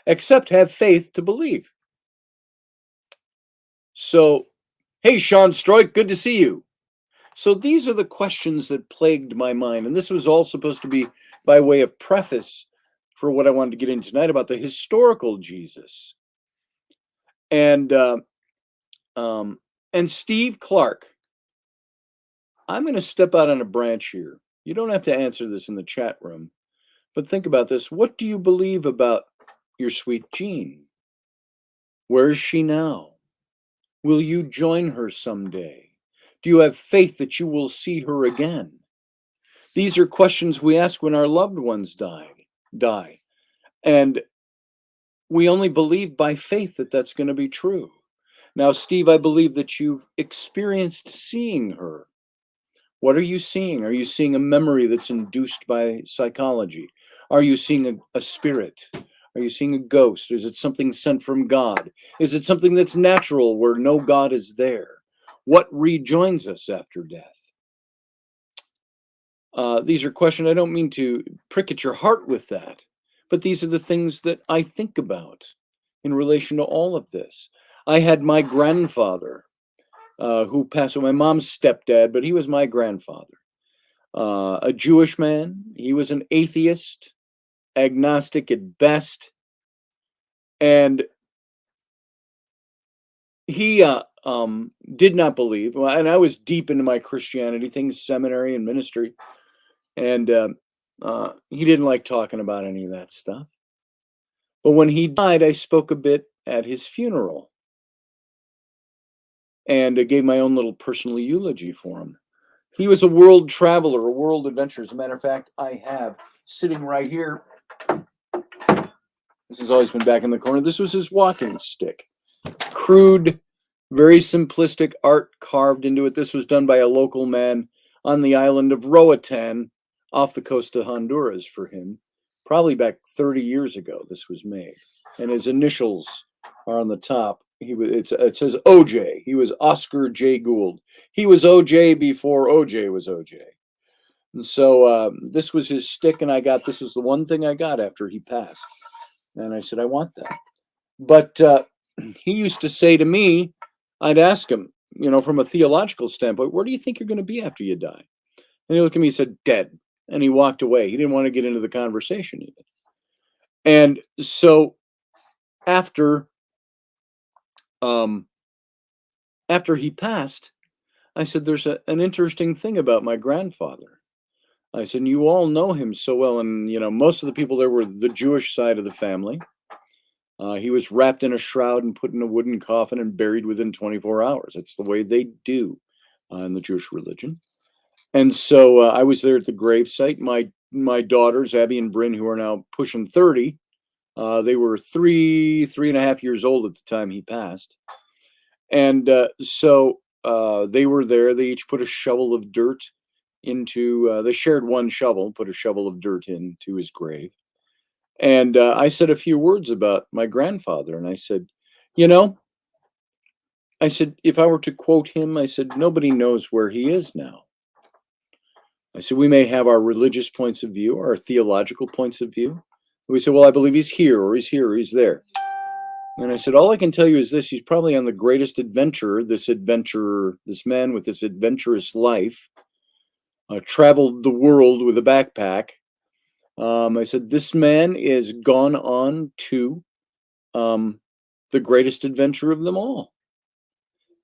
except have faith to believe. So, hey, Sean Stroik, good to see you. So these are the questions that plagued my mind. And this was all supposed to be by way of preface for what I wanted to get into tonight about the historical Jesus. And Steve Clark, I'm going to step out on a branch here. You don't have to answer this in the chat room, but think about this. What do you believe about your sweet Jean? Where is she now? Will you join her someday? Do you have faith that you will see her again? These are questions we ask when our loved ones die. And we only believe by faith that that's going to be true. Now, Steve, I believe that you've experienced seeing her. What are you seeing? Are you seeing a memory that's induced by psychology? Are you seeing a spirit? Are you seeing a ghost? Is it something sent from God? Is it something that's natural where no God is there? What rejoins us after death? These are questions. I don't mean to prick at your heart with that, but these are the things that I think about in relation to all of this. I had my grandfather who passed away, my mom's stepdad, but he was my grandfather. A Jewish man. He was an atheist, agnostic at best. And he did not believe, and I was deep into my Christianity things, seminary and ministry, and he didn't like talking about any of that stuff. But when he died, I spoke a bit at his funeral, and I gave my own little personal eulogy for him. He was a world traveler, a world adventurer. As a matter of fact, I have sitting right here. This has always been back in the corner. This was his walking stick. Crude, very simplistic art carved into it. This was done by a local man on the island of Roatan off the coast of Honduras for him. Probably back 30 years ago this was made. And his initials are on the top. It says OJ. He was Oscar J. Gould. He was OJ before OJ was OJ. And so this was his stick, and this was the one thing I got after he passed. And I said, I want that. But he used to say to me, I'd ask him, from a theological standpoint, where do you think you're going to be after you die? And he looked at me and said, dead. And he walked away. He didn't want to get into the conversation even. And so after he passed, I said, there's an interesting thing about my grandfather. I said, you all know him so well. And, most of the people there were the Jewish side of the family. He was wrapped in a shroud and put in a wooden coffin and buried within 24 hours. It's the way they do in the Jewish religion. And so I was there at the gravesite. My daughters, Abby and Bryn, who are now pushing 30, they were 3.5 years old at the time he passed. And so they were there. They each put a shovel of dirt they shared one shovel, put a shovel of dirt into his grave. And I said a few words about my grandfather. And I said, if I were to quote him, I said, nobody knows where he is now. I said, we may have our religious points of view, our theological points of view. We said, well, I believe he's here, or he's there. And I said, all I can tell you is this: he's probably on the greatest adventure. This man with this adventurous life, traveled the world with a backpack. I said, this man is gone on to the greatest adventure of them all,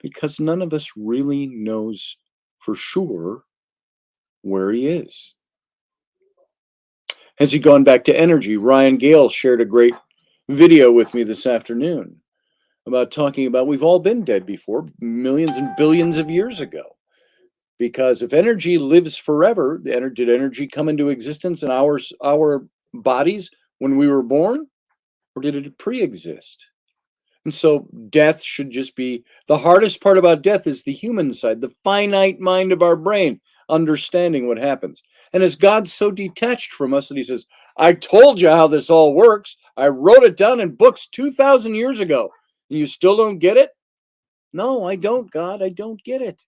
because none of us really knows for sure where he is. Has he gone back to energy? Ryan Gale shared a great video with me this afternoon about talking about we've all been dead before, millions and billions of years ago. Because if energy lives forever, did energy come into existence in our bodies when we were born, or did it pre-exist? And so death should just be, the hardest part about death is the human side, the finite mind of our brain, understanding what happens. And as God's so detached from us that he says, I told you how this all works. I wrote it down in books 2,000 years ago. And you still don't get it? No, I don't, God. I don't get it.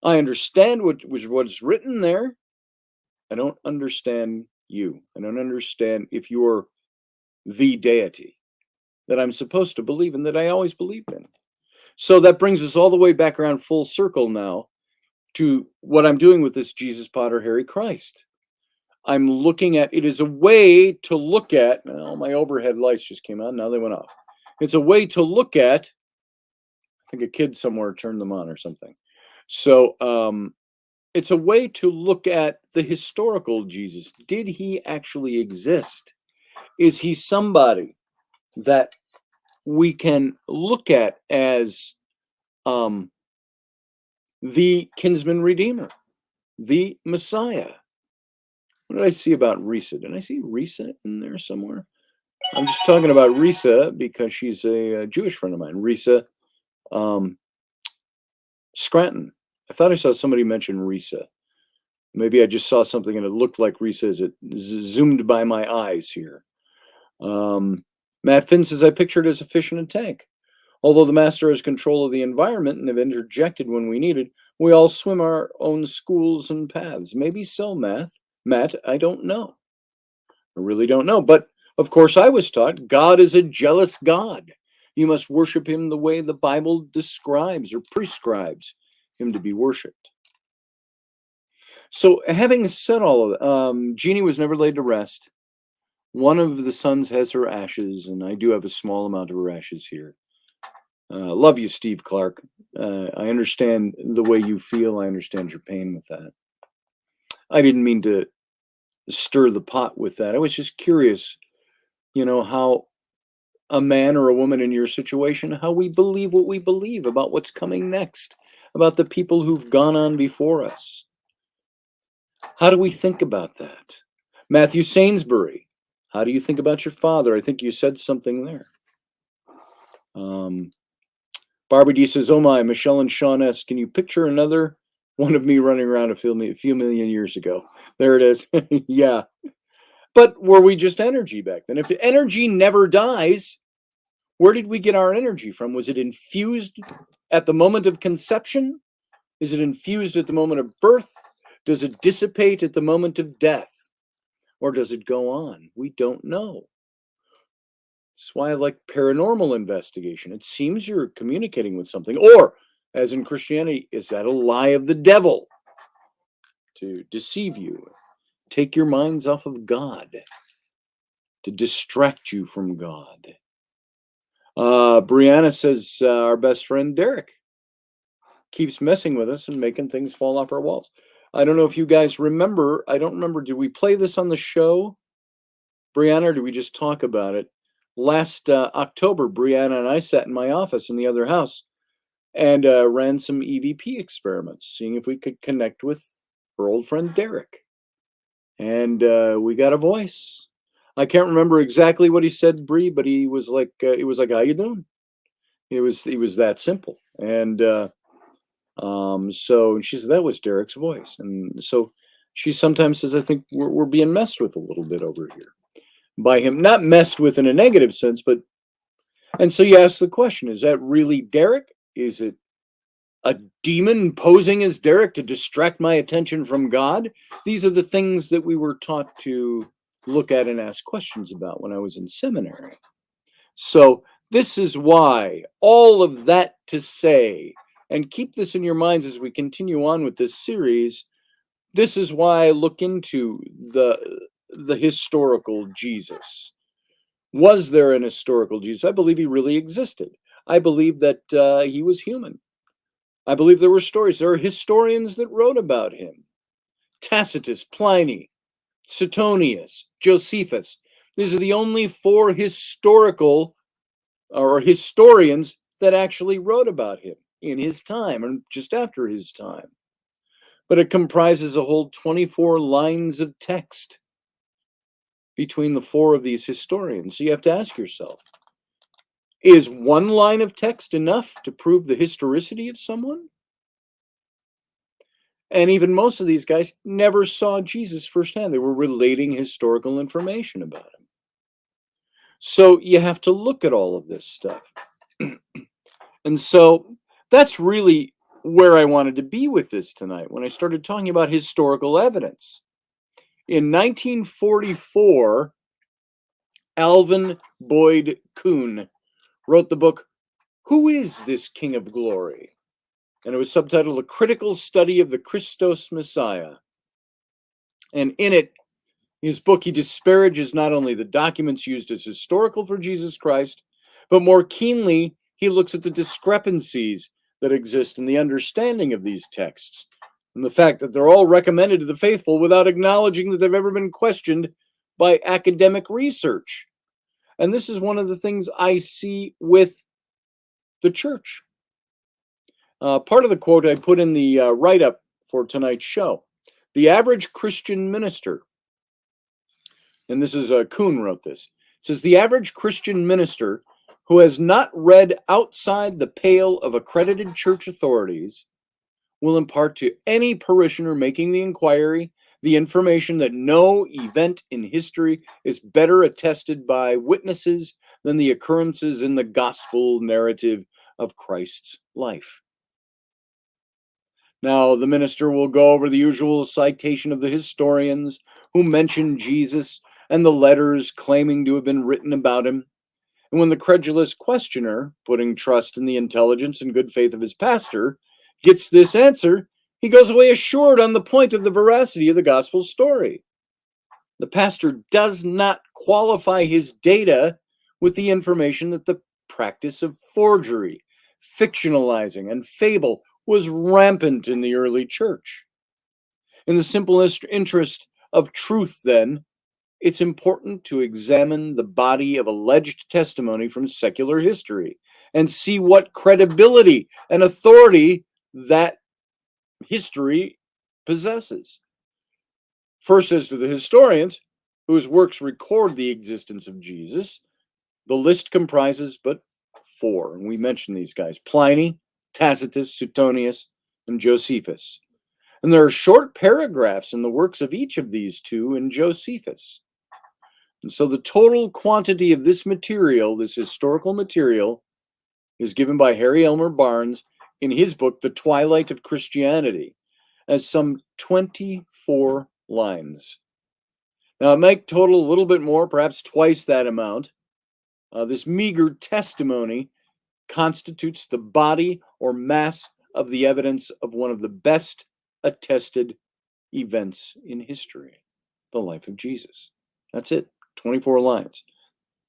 I understand what's written there. I don't understand you. I don't understand if you're the deity that I'm supposed to believe in, that I always believed in. So that brings us all the way back around full circle now to what I'm doing with this Jesus, Potter, Harry, Christ. I'm looking at, it is a way to look at, well, my overhead lights just came on, now they went off. It's a way to look at, I think a kid somewhere turned them on or something. So it's a way to look at the historical Jesus. Did he actually exist? Is he somebody that we can look at as the kinsman redeemer, the Messiah? What did I see about Risa? Did I see Risa in there somewhere? I'm just talking about Risa because she's a Jewish friend of mine. Risa Scranton. I thought I saw somebody mention Risa. Maybe I just saw something and it looked like Risa as it zoomed by my eyes here. Matt Finn says, I pictured as a fish in a tank. Although the master has control of the environment and have interjected when we needed, we all swim our own schools and paths. Maybe so, Matt, I don't know. I really don't know. But of course, I was taught God is a jealous God. You must worship him the way the Bible describes or prescribes him to be worshipped. So having said all of that, Jeannie was never laid to rest. One of the sons has her ashes, and I do have a small amount of her ashes here. Love you, Steve Clark. I understand the way you feel. I understand your pain with that. I didn't mean to stir the pot with that. I was just curious, how a man or a woman in your situation, how we believe what we believe about what's coming next, about the people who've gone on before us. How do we think about that? Matthew Sainsbury, how do you think about your father? I think you said something there. Barbara D says, oh my, Michelle and Sean S., can you picture another one of me running around a few million years ago? There it is. Yeah. But were we just energy back then? If energy never dies, where did we get our energy from? Was it infused at the moment of conception? Is it infused at the moment of birth? Does it dissipate at the moment of death? Or does it go on? We don't know. That's why I like paranormal investigation. It seems you're communicating with something. Or, as in Christianity, is that a lie of the devil to deceive you, take your minds off of God, to distract you from God? Brianna says our best friend Derek keeps messing with us and making things fall off our walls. I don't know if you guys remember. I don't remember. Did we play this on the show, Brianna, or did we just talk about it? Last October, Brianna and I sat in my office in the other house and ran some EVP experiments, seeing if we could connect with her old friend Derek. And we got a voice. I can't remember exactly what he said, Bree, but he was like, it was like, how you doing? It was that simple. And so she said that was Derek's voice. And so she sometimes says, I think we're being messed with a little bit over here by him. Not messed with in a negative sense, but, and so you ask the question, is that really Derek? Is it a demon posing as Derek to distract my attention from God? These are the things that we were taught to look at and ask questions about when I was in seminary. So this is why, all of that to say, and keep this in your minds as we continue on with this series, this is why I look into the historical Jesus. Was there an historical Jesus? I believe he really existed. I believe that he was human. I believe there were stories. There are historians that wrote about him. Tacitus, Pliny, Suetonius, Josephus. These are the only 4 historical or historians that actually wrote about him in his time and just after his time. But it comprises a whole 24 lines of text between the 4 of these historians. So you have to ask yourself, is one line of text enough to prove the historicity of someone? And even most of these guys never saw Jesus firsthand. They were relating historical information about him. So you have to look at all of this stuff. And so that's really where I wanted to be with this tonight when I started talking about historical evidence. In 1944, Alvin Boyd Kuhn wrote the book, Who is This King of Glory? And it was subtitled A Critical Study of the Christos Messiah. And in it, his book, he disparages not only the documents used as historical for Jesus Christ, but more keenly, he looks at the discrepancies that exist in the understanding of these texts, and the fact that they're all recommended to the faithful without acknowledging that they've ever been questioned by academic research. And this is one of the things I see with the church. Part of the quote I put in the write-up for tonight's show. The average Christian minister, and this is Kuhn wrote this, says the average Christian minister who has not read outside the pale of accredited church authorities will impart to any parishioner making the inquiry the information that no event in history is better attested by witnesses than the occurrences in the gospel narrative of Christ's life. Now, the minister will go over the usual citation of the historians who mention Jesus and the letters claiming to have been written about him. And when the credulous questioner, putting trust in the intelligence and good faith of his pastor, gets this answer, he goes away assured on the point of the veracity of the gospel story. The pastor does not qualify his data with the information that the practice of forgery, fictionalizing, and fable was rampant in the early church. In the simplest interest of truth, then, it's important to examine the body of alleged testimony from secular history and see what credibility and authority that history possesses. First, as to the historians, whose works record the existence of Jesus, the list comprises but 4, and we mentioned these guys: Pliny, Tacitus, Suetonius, and Josephus. And there are short paragraphs in the works of each of these 2 in Josephus. And so the total quantity of this material, this historical material, is given by Harry Elmer Barnes in his book, The Twilight of Christianity, as some 24 lines. Now, it might total a little bit more, perhaps twice that amount. This meager testimony constitutes the body or mass of the evidence of one of the best attested events in history, the life of Jesus. That's it, 24 lines.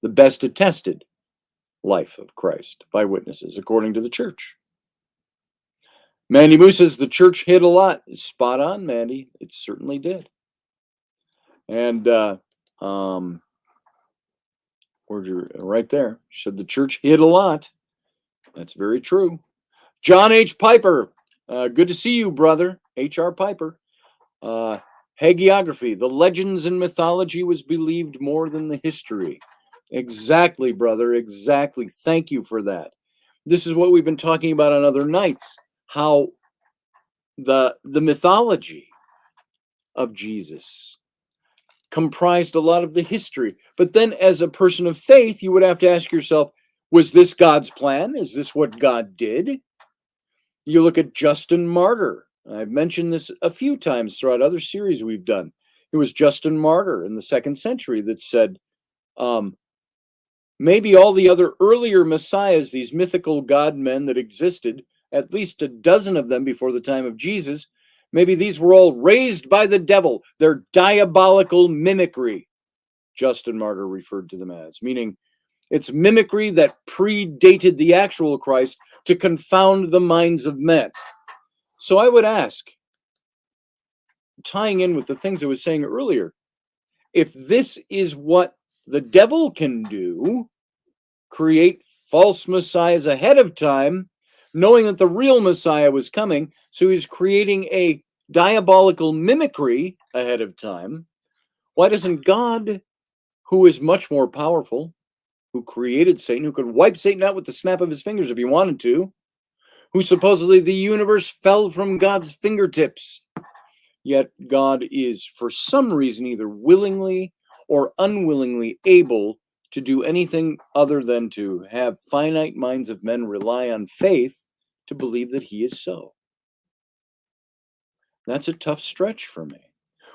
The best attested life of Christ by witnesses, according to the church. Mandy Moose says the church hid a lot. Spot on, Mandy. It certainly did. And where'd you, right there, said the church hid a lot. That's very true. John H. Piper, good to see you, brother. H.R. Piper. Hagiography, the legends and mythology was believed more than the history. Exactly, brother, exactly. Thank you for that. This is what we've been talking about on other nights, how the mythology of Jesus comprised a lot of the history. But then as a person of faith, you would have to ask yourself, was this God's plan? Is this what God did? You look at Justin Martyr. I've mentioned this a few times throughout other series we've done. It was Justin Martyr in the 2nd century that said, maybe all the other earlier messiahs, these mythical god men that existed, at least a dozen of them before the time of Jesus, maybe these were all raised by the devil, their diabolical mimicry. Justin Martyr referred to them as, meaning it's mimicry that predated the actual Christ to confound the minds of men. So I would ask, tying in with the things I was saying earlier, if this is what the devil can do, create false messiahs ahead of time, knowing that the real Messiah was coming, so he's creating a diabolical mimicry ahead of time, why doesn't God, who is much more powerful, who created Satan, who could wipe Satan out with the snap of his fingers if he wanted to, who supposedly the universe fell from God's fingertips, yet God is, for some reason, either willingly or unwillingly able to do anything other than to have finite minds of men rely on faith to believe that he is so. That's a tough stretch for me.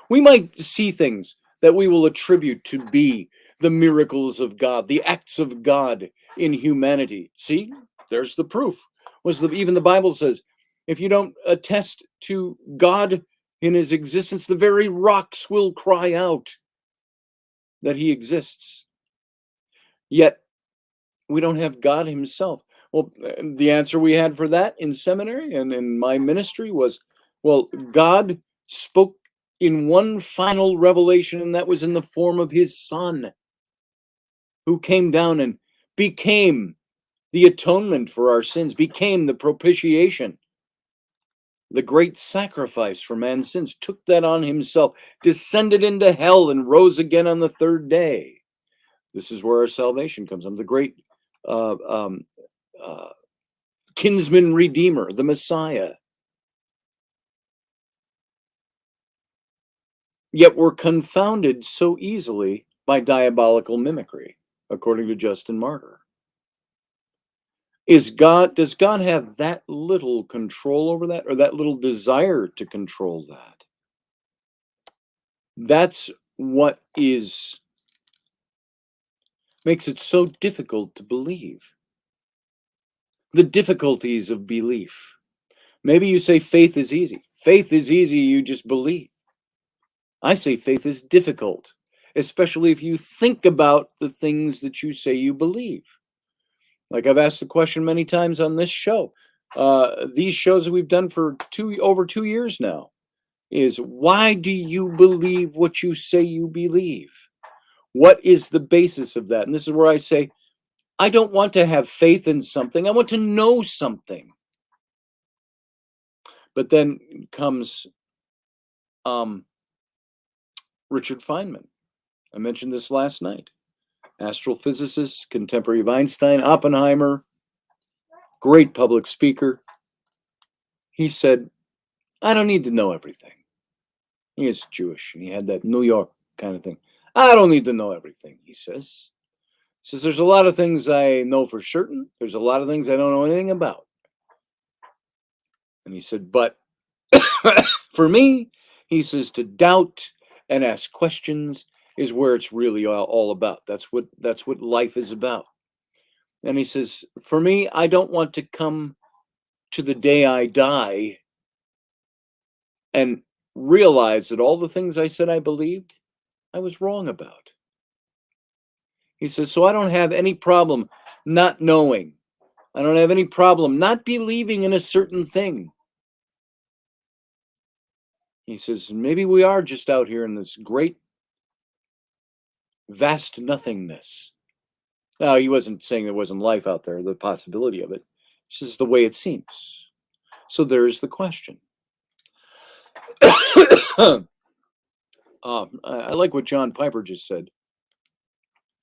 We might see things that we will attribute to be the miracles of God, the acts of God in humanity. See, there's the proof. Even the Bible says, if you don't attest to God in his existence, the very rocks will cry out that he exists. Yet, we don't have God himself. Well, the answer we had for that in seminary and in my ministry was, well, God spoke in one final revelation, and that was in the form of his Son, who came down and became the atonement for our sins, became the propitiation, the great sacrifice for man's sins, took that on himself, descended into hell, and rose again on the third day. This is where our salvation comes from, the great kinsman redeemer, the Messiah. Yet we're confounded so easily by diabolical mimicry, according to Justin Martyr. Does God have that little control over that, or that little desire to control that? That's what makes it so difficult to believe. The difficulties of belief. Maybe you say faith is easy. Faith is easy, you just believe. I say faith is difficult, especially if you think about the things that you say you believe. Like I've asked the question many times on this show, these shows that we've done for over 2 years now, is why do you believe what you say you believe? What is the basis of that? And this is where I say, I don't want to have faith in something. I want to know something. But then comes Richard Feynman. I mentioned this last night. Astrophysicist, contemporary of Einstein, Oppenheimer, great public speaker. He said, I don't need to know everything. He is Jewish, and he had that New York kind of thing. I don't need to know everything, he says. He says, there's a lot of things I know for certain. There's a lot of things I don't know anything about. And he said, but for me, he says, to doubt and ask questions is where it's really all about. That's what life is about. And he says, for me, I don't want to come to the day I die and realize that all the things I said I believed, I was wrong about. He says, so I don't have any problem not knowing. I don't have any problem not believing in a certain thing. He says, maybe we are just out here in this great, vast nothingness. Now, he wasn't saying there wasn't life out there, the possibility of it. It's just the way it seems. So there's the question. I like what John Piper just said.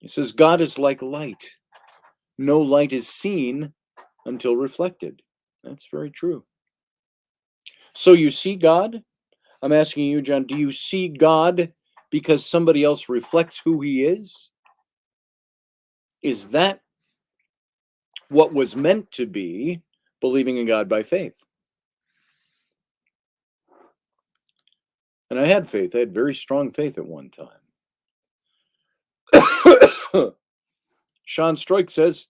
He says, God is like light. No light is seen until reflected. That's very true. So you see God? I'm asking you, John, do you see God because somebody else reflects who he is? Is that what was meant to be believing in God by faith? And I had faith. I had very strong faith at one time. Sean Stroik says,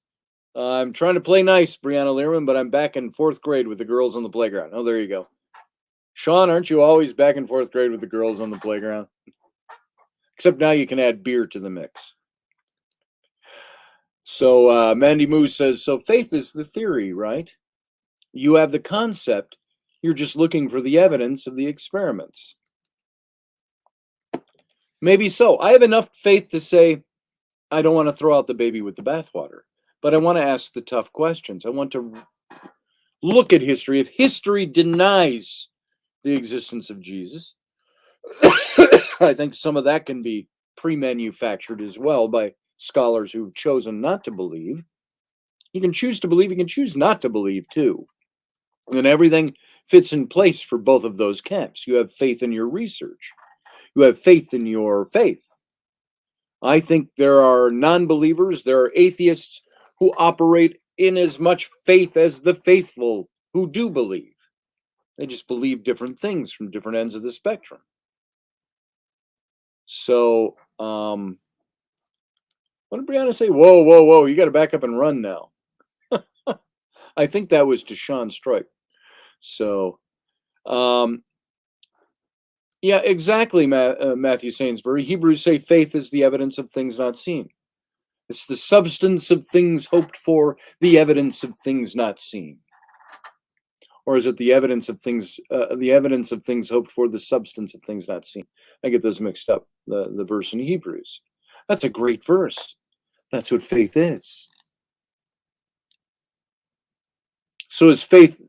I'm trying to play nice, Brianna Learman, but I'm back in 4th grade with the girls on the playground. Oh, there you go. Sean, aren't you always back in 4th grade with the girls on the playground? Except now you can add beer to the mix. So Mandy Moose says, so faith is the theory, right? You have the concept. You're just looking for the evidence of the experiments. Maybe so. I have enough faith to say, I don't want to throw out the baby with the bathwater, but I want to ask the tough questions. I want to look at history. If history denies the existence of Jesus, I think some of that can be pre-manufactured as well by scholars who've chosen not to believe. You can choose to believe, you can choose not to believe too. And everything fits in place for both of those camps. You have faith in your research. You have faith in your faith. I think there are non-believers, there are atheists who operate in as much faith as the faithful who do believe. They just believe different things from different ends of the spectrum. So, what did Brianna say? Whoa, whoa, whoa, you got to back up and run now. I think that was to Sean Stroik. So, yeah, exactly, Matthew Sainsbury. Hebrews say faith is the evidence of things not seen. It's the substance of things hoped for, the evidence of things not seen. Or is it the evidence of things hoped for, the substance of things not seen? I get those mixed up, the verse in Hebrews. That's a great verse. That's what faith is. So is faith,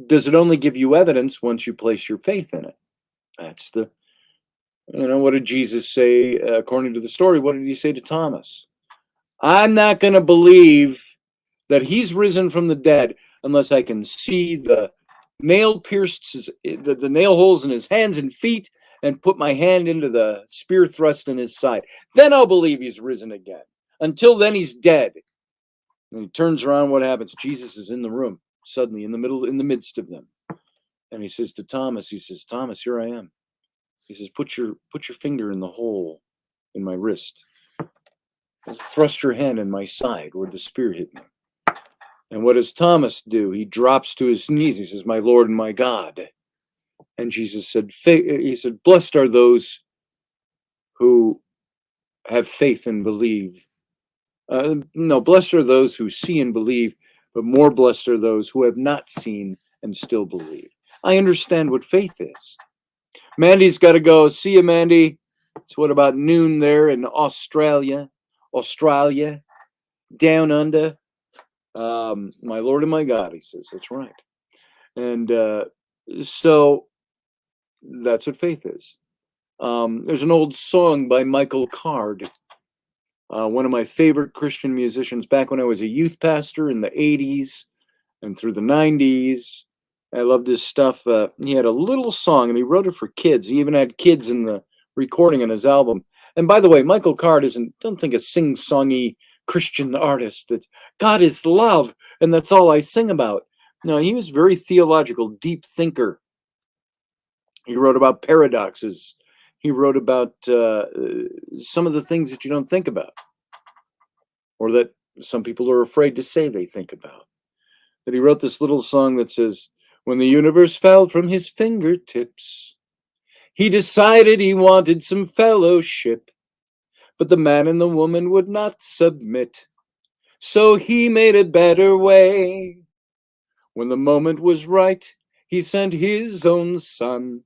does it only give you evidence once you place your faith in it? That's the, what did Jesus say according to the story? What did he say to Thomas? I'm not going to believe that he's risen from the dead unless I can see the nail pierced, the nail holes in his hands and feet, and put my hand into the spear thrust in his side. Then I'll believe he's risen again. Until then, he's dead. And he turns around, what happens? Jesus is in the room, suddenly in the midst of them. And he says to Thomas, Thomas, here I am. He says, put your finger in the hole in my wrist. Thrust your hand in my side where the spear hit me. And what does Thomas do? He drops to his knees. He says, my Lord and my God. And Jesus said, blessed are those who have faith and believe. No, blessed are those who see and believe, but more blessed are those who have not seen and still believe. I understand what faith is. Mandy's got to go. See you, Mandy. It's what about noon there in Australia, down under. My Lord and my God, he says. That's right. And so that's what faith is. There's an old song by Michael Card, one of my favorite Christian musicians back when I was a youth pastor in the 80s and through the 90s. I loved his stuff. He had a little song, and he wrote it for kids. He even had kids in the recording on his album. And by the way, Michael Card don't think a sing-songy Christian artist that God is love, and that's all I sing about. No, he was a very theological, deep thinker. He wrote about paradoxes. He wrote about some of the things that you don't think about, or that some people are afraid to say they think about. But he wrote this little song that says, when the universe fell from his fingertips, he decided he wanted some fellowship, but the man and the woman would not submit. So he made a better way. When the moment was right, he sent his own son,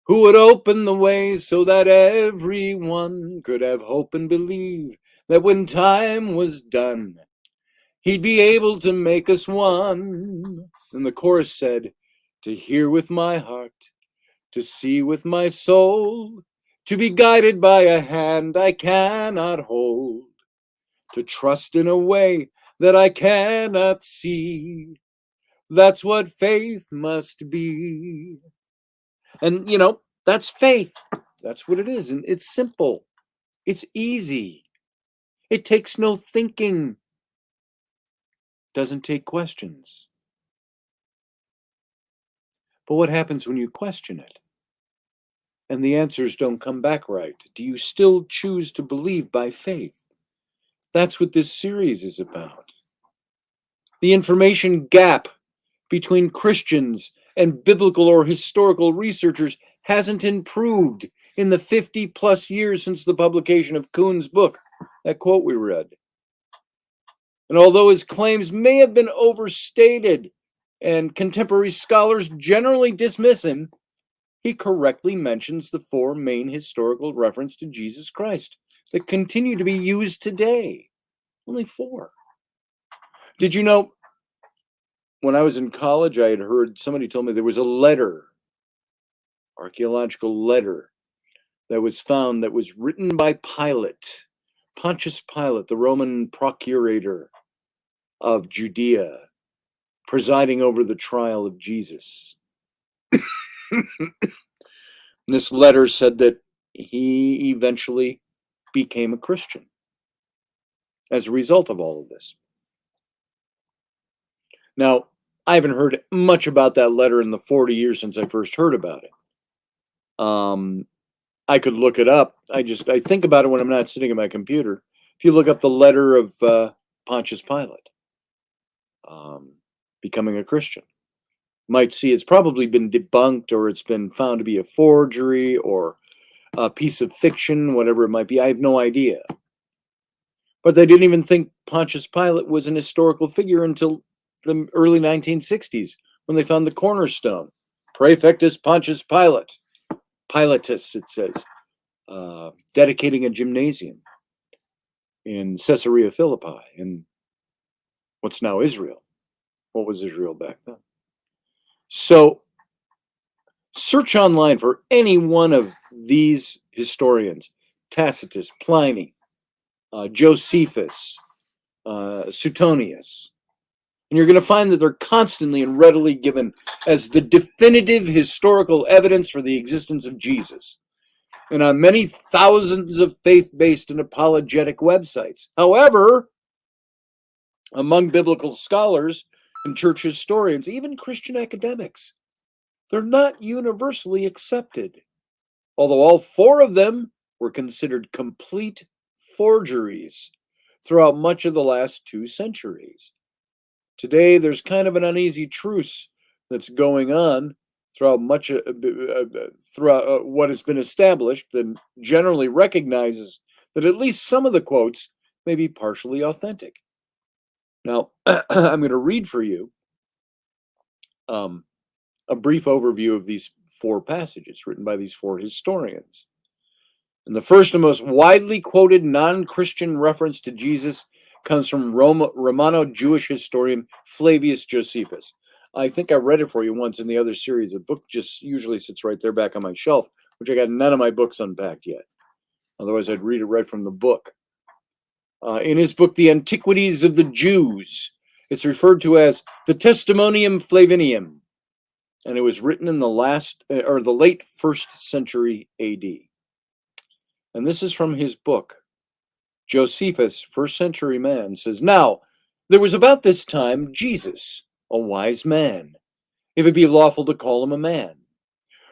who would open the way so that everyone could have hope and believe that when time was done, he'd be able to make us one. And the chorus said, to hear with my heart, to see with my soul, to be guided by a hand I cannot hold, to trust in a way that I cannot see. That's what faith must be. And, that's faith. That's what it is. And it's simple. It's easy. It takes no thinking. Doesn't take questions. But what happens when you question it? And the answers don't come back right. Do you still choose to believe by faith? That's what this series is about. The information gap between Christians and biblical or historical researchers hasn't improved in the 50 plus years since the publication of Kuhn's book, that quote we read. And although his claims may have been overstated and contemporary scholars generally dismiss him, he correctly mentions the four main historical references to Jesus Christ that continue to be used today. Only four. Did you know, when I was in college, I had heard, somebody told me there was a letter, archaeological letter, that was found that was written by Pilate, Pontius Pilate, the Roman procurator of Judea, presiding over the trial of Jesus. This letter said that he eventually became a Christian as a result of all of this. Now, I haven't heard much about that letter in the 40 years since I first heard about it. I could look it up. I think about it when I'm not sitting at my computer. If you look up the letter of Pontius Pilate, becoming a Christian, you might see it's probably been debunked, or it's been found to be a forgery or a piece of fiction, whatever it might be. I have no idea. But they didn't even think Pontius Pilate was an historical figure until the early 1960s, when they found the cornerstone, Praefectus Pontius Pilate, Pilatus, it says, dedicating a gymnasium in Caesarea Philippi, in what's now Israel. What was Israel back then? So, search online for any one of these historians, Tacitus, Pliny, Josephus, Suetonius, and you're going to find that they're constantly and readily given as the definitive historical evidence for the existence of Jesus, and on many thousands of faith-based and apologetic websites. However, among biblical scholars and church historians, even Christian academics, they're not universally accepted, although all four of them were considered complete forgeries throughout much of the last 2 centuries. Today, there's kind of an uneasy truce that's going on throughout what has been established, that generally recognizes that at least some of the quotes may be partially authentic. Now, I'm going to read for you a brief overview of these 4 passages written by these 4 historians. And the first and most widely quoted non-Christian reference to Jesus comes from Romano-Jewish historian Flavius Josephus. I think I read it for you once in the other series. The book just usually sits right there back on my shelf, which I got none of my books unpacked yet. Otherwise, I'd read it right from the book. In his book, The Antiquities of the Jews, it's referred to as the Testimonium Flavinium, and it was written in the late 1st century AD. And this is from his book. Josephus, 1st century man, says, "Now, there was about this time Jesus, a wise man, if it be lawful to call him a man.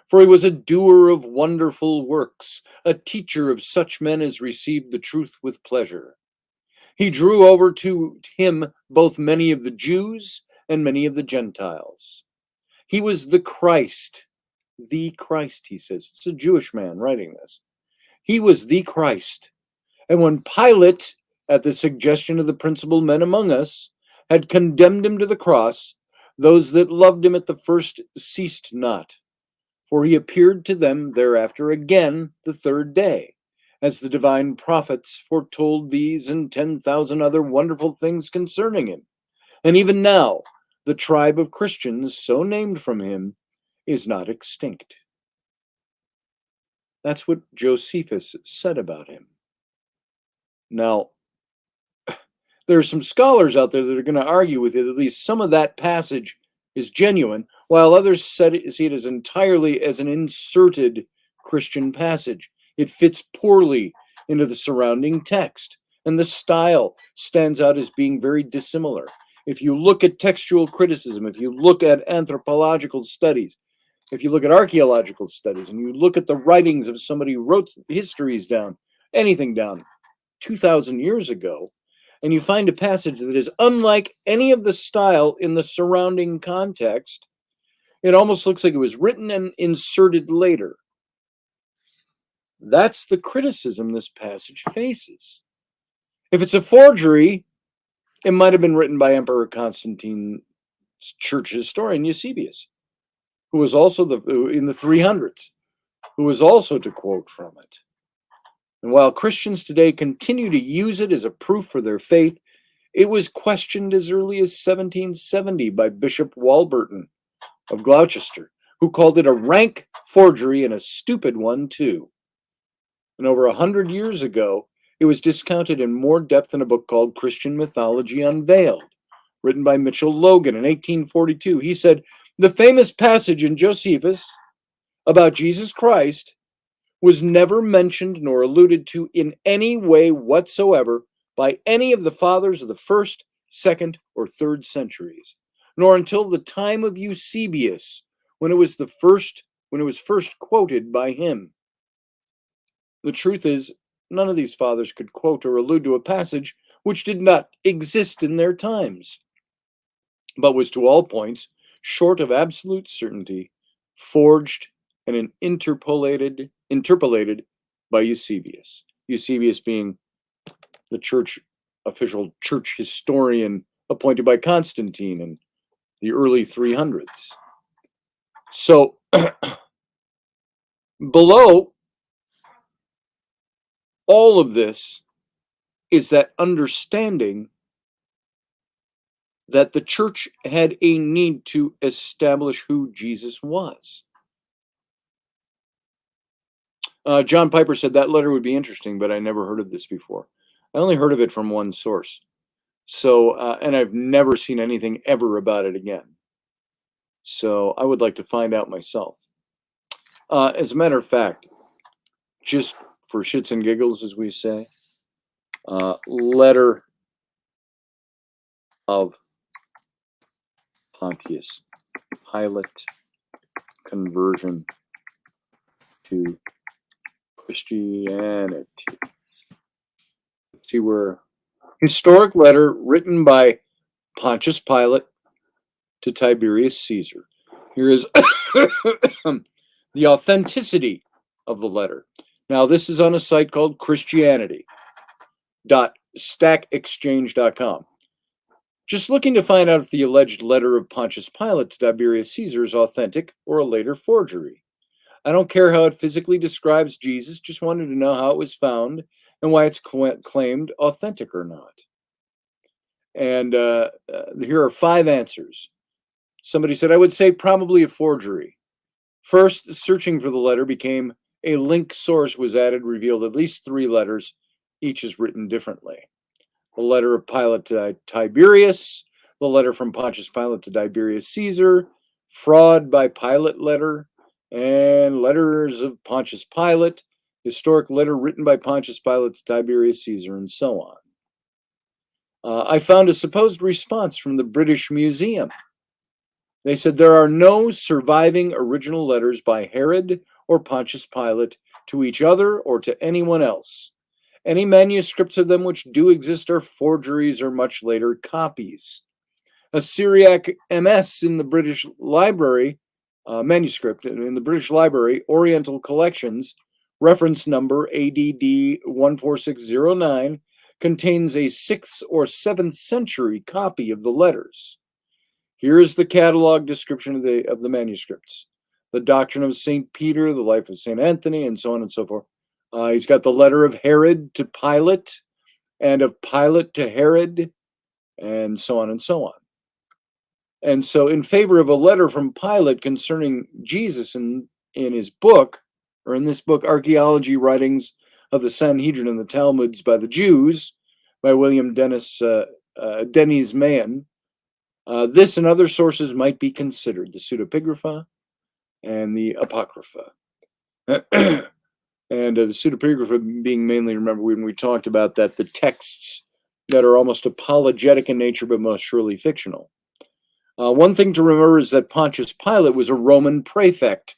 For he was a doer of wonderful works, a teacher of such men as received the truth with pleasure. He drew over to him both many of the Jews and many of the Gentiles. He was the Christ, he says." It's a Jewish man writing this. He was the Christ. And when Pilate, at the suggestion of the principal men among us, had condemned him to the cross, those that loved him at the first ceased not. For he appeared to them thereafter again the 3rd day, as the divine prophets foretold these and 10,000 other wonderful things concerning him. And even now, the tribe of Christians, so named from him, is not extinct. That's what Josephus said about him. Now, there are some scholars out there that are going to argue with it. At least some of that passage is genuine, while others see it as entirely as an inserted Christian passage. It fits poorly into the surrounding text, and the style stands out as being very dissimilar. If you look at textual criticism, if you look at anthropological studies, if you look at archaeological studies, and you look at the writings of somebody who wrote histories down, anything down 2,000 years ago, and you find a passage that is unlike any of the style in the surrounding context, it almost looks like it was written and inserted later. That's the criticism this passage faces. If it's a forgery, it might have been written by Emperor Constantine's church historian Eusebius, who was also in the 300s, who was also to quote from it. And while Christians today continue to use it as a proof for their faith, it was questioned as early as 1770 by Bishop Walberton of Gloucester, who called it a rank forgery and a stupid one too. And over 100 years ago, it was discounted in more depth in a book called Christian Mythology Unveiled, written by Mitchell Logan in 1842. He said, the famous passage in Josephus about Jesus Christ was never mentioned nor alluded to in any way whatsoever by any of the fathers of the 1st, 2nd, or 3rd centuries, nor until the time of Eusebius, when it was first quoted by him. The truth is, none of these fathers could quote or allude to a passage which did not exist in their times, but was to all points, short of absolute certainty, forged and interpolated by Eusebius. Eusebius being the official church historian appointed by Constantine in the early 300s. So, below all of this is that understanding that the church had a need to establish who Jesus was. John Piper said that letter would be interesting, but I never heard of this before. I only heard of it from one source. So, and I've never seen anything ever about it again. So I would like to find out myself. As a matter of fact, just for shits and giggles, as we say, letter of Pontius, Pilate, conversion to Christianity. Let's see where. Historic letter written by Pontius Pilate to Tiberius Caesar. Here is the authenticity of the letter. Now, this is on a site called Christianity.stackexchange.com. Just looking to find out if the alleged letter of Pontius Pilate to Tiberius Caesar is authentic or a later forgery. I don't care how it physically describes Jesus, just wanted to know how it was found and why it's claimed authentic or not. And here are 5 answers. Somebody said, I would say probably a forgery. First, searching for the letter became a link source was added, revealed at least 3 letters. Each is written differently. The letter of Pilate to Tiberius, the letter from Pontius Pilate to Tiberius Caesar, fraud by Pilate letter, and letters of Pontius Pilate, historic letter written by Pontius Pilate to Tiberius Caesar, and so on. I found a supposed response from the British Museum. They said there are no surviving original letters by Herod or Pontius Pilate to each other or to anyone else. Any manuscripts of them which do exist are forgeries or much later copies. A Syriac MS in the British Library manuscript in the British Library Oriental Collections, reference number ADD 14609, contains a 6th or 7th century copy of the letters. Here is the catalog description of the manuscripts. The Doctrine of St. Peter, the Life of St. Anthony, and so on and so forth. He's got the letter of Herod to Pilate, and of Pilate to Herod, and so on and so on. And so in favor of a letter from Pilate concerning Jesus in his book, or in this book, Archaeology, Writings of the Sanhedrin and the Talmuds by the Jews, by William Dennis Mahan, this and other sources might be considered, the pseudepigrapha and the apocrypha. And the pseudepigrapha being mainly, remember when we talked about that, the texts that are almost apologetic in nature but most surely fictional. One thing to remember is that Pontius Pilate was a Roman prefect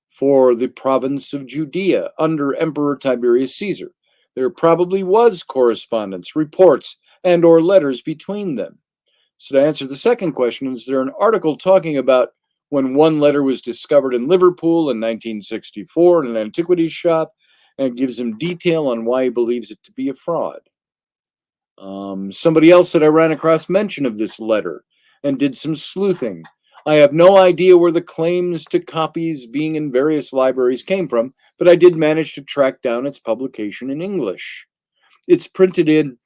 for the province of Judea under Emperor Tiberius Caesar. There probably was correspondence, reports, and or letters between them. So to answer the second question, is there an article talking about when one letter was discovered in Liverpool in 1964 in an antiquities shop, and it gives him detail on why he believes it to be a fraud. Somebody else that I ran across mention of this letter and did some sleuthing. I have no idea where the claims to copies being in various libraries came from, but I did manage to track down its publication in English. It's printed in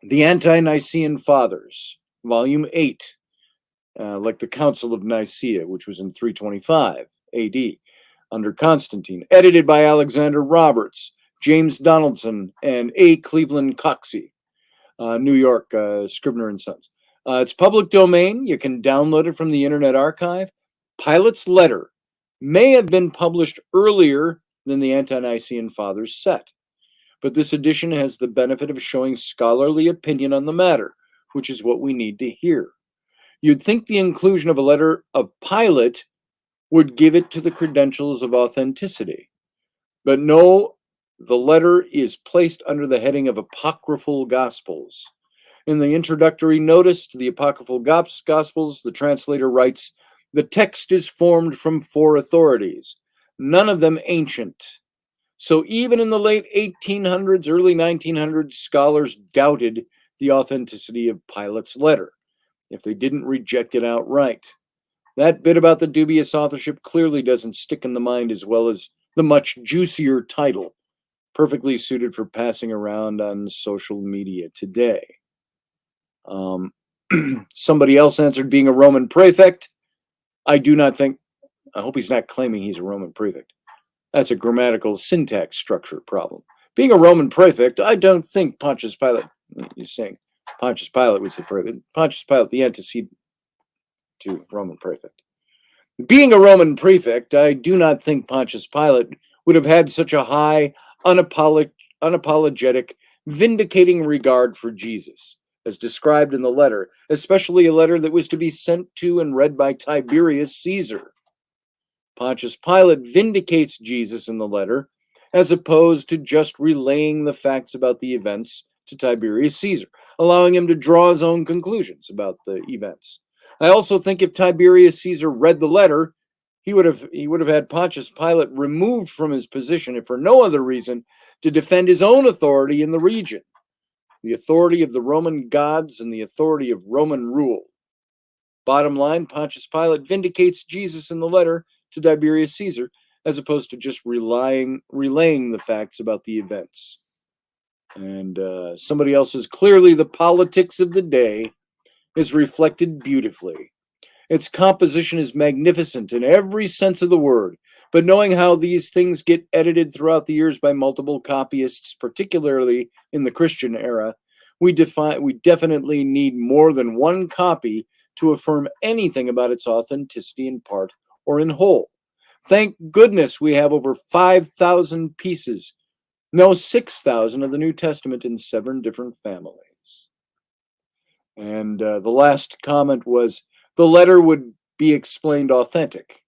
The Ante-Nicene Fathers, Volume 8, like the Council of Nicaea, which was in 325 AD, under Constantine, edited by Alexander Roberts, James Donaldson, and A. Cleveland Coxey, New York, Scribner and Sons. It's public domain. You can download it from the Internet Archive. Pilate's letter may have been published earlier than the Ante-Nicene Fathers set, but this edition has the benefit of showing scholarly opinion on the matter, which is what we need to hear. You'd think the inclusion of a letter of Pilate would give it to the credentials of authenticity, but no, the letter is placed under the heading of Apocryphal Gospels. In the introductory notice to the Apocryphal Gospels, the translator writes, "The text is formed from 4 authorities, none of them ancient." So even in the late 1800s, early 1900s, scholars doubted the authenticity of Pilate's letter, if they didn't reject it outright. That bit about the dubious authorship clearly doesn't stick in the mind as well as the much juicier title, perfectly suited for passing around on social media today. Somebody else answered, being a Roman prefect. I hope he's not claiming he's a Roman prefect. That's a grammatical syntax structure problem. Being a Roman prefect, I don't think Pontius Pilate, he's saying Pontius Pilate was the prefect. Pontius Pilate, the antecedent to Roman prefect. Being a Roman prefect, I do not think Pontius Pilate would have had such a high, unapologetic, vindicating regard for Jesus, as described in the letter, especially a letter that was to be sent to and read by Tiberius Caesar. Pontius Pilate vindicates Jesus in the letter, as opposed to just relaying the facts about the events to Tiberius Caesar, allowing him to draw his own conclusions about the events. I also think if Tiberius Caesar read the letter, he would have had Pontius Pilate removed from his position, if for no other reason, to defend his own authority in the region, the authority of the Roman gods and the authority of Roman rule. Bottom line, Pontius Pilate vindicates Jesus in the letter to Tiberius Caesar, as opposed to just relaying the facts about the events. And somebody else says, clearly the politics of the day is reflected beautifully. Its composition is magnificent in every sense of the word, but knowing how these things get edited throughout the years by multiple copyists, particularly in the Christian era, we definitely need more than one copy to affirm anything about its authenticity in part or in whole. Thank goodness we have over 5,000 pieces, no 6,000 of the New Testament in 7 different families. And the last comment was, the letter would be explained authentic,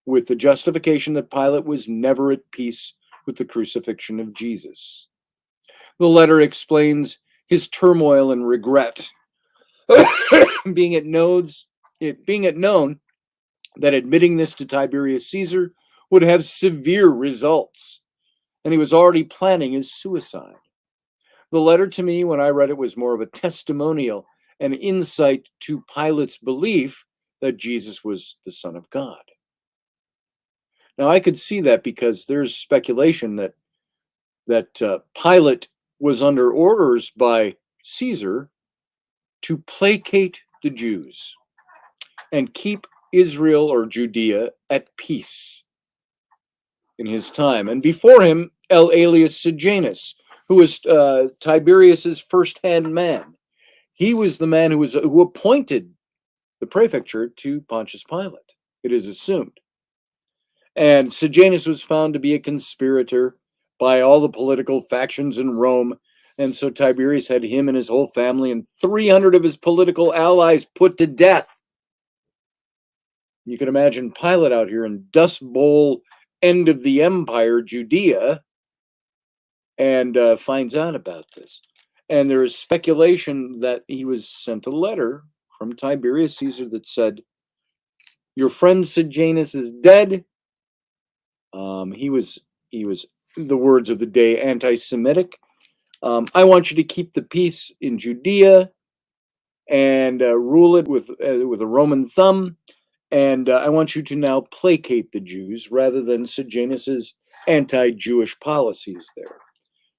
with the justification that Pilate was never at peace with the crucifixion of Jesus. The letter explains his turmoil and regret, being it known that admitting this to Tiberius Caesar would have severe results, and he was already planning his suicide. The letter to me, when I read it, was more of a testimonial and insight to Pilate's belief that Jesus was the Son of God. Now, I could see that because there's speculation that Pilate was under orders by Caesar to placate the Jews and keep Israel or Judea at peace in his time. And before him, L. alias Sejanus, who was Tiberius's first-hand man. He was the man who appointed the prefecture to Pontius Pilate, it is assumed. And Sejanus was found to be a conspirator by all the political factions in Rome, and so Tiberius had him and his whole family and 300 of his political allies put to death. You can imagine Pilate out here in Dust Bowl, end of the empire, Judea, and finds out about this. And there is speculation that he was sent a letter from Tiberius Caesar that said, your friend Sejanus is dead. He was the words of the day, anti-Semitic. I want you to keep the peace in Judea and rule it with a Roman thumb. And I want you to now placate the Jews rather than Sejanus's anti-Jewish policies there.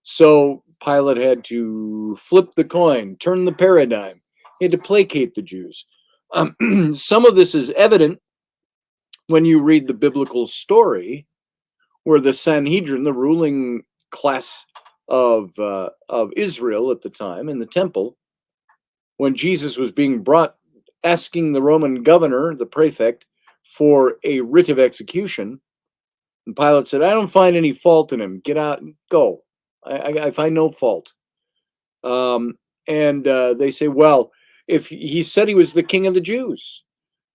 So Pilate had to flip the coin, turn the paradigm. He had to placate the Jews. Some of this is evident when you read the biblical story where the Sanhedrin, the ruling class of Israel at the time in the temple, when Jesus was being brought, asking the Roman governor, the prefect, for a writ of execution, and Pilate said, I don't find any fault in him. Get out and go. I find no fault. And they say, well, if he said he was the king of the Jews,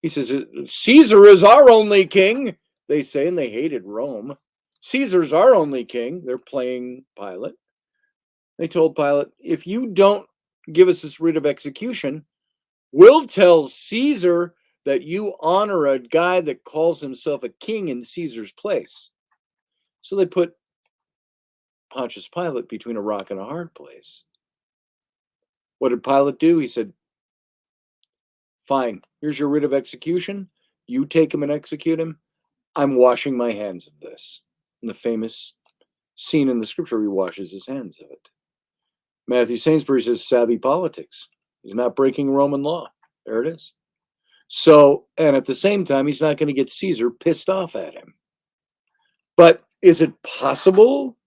he says, Caesar is our only king, they say, and they hated Rome. Caesar's our only king. They're playing Pilate. They told Pilate, if you don't give us this writ of execution, we'll tell Caesar that you honor a guy that calls himself a king in Caesar's place. So they put Pontius Pilate between a rock and a hard place. What did Pilate do? He said, fine, here's your writ of execution. You take him and execute him. I'm washing my hands of this. And the famous scene in the scripture, he washes his hands of it. Matthew Sainsbury says, savvy politics. He's not breaking Roman law. There it is. So, and at the same time, he's not going to get Caesar pissed off at him. But is it possible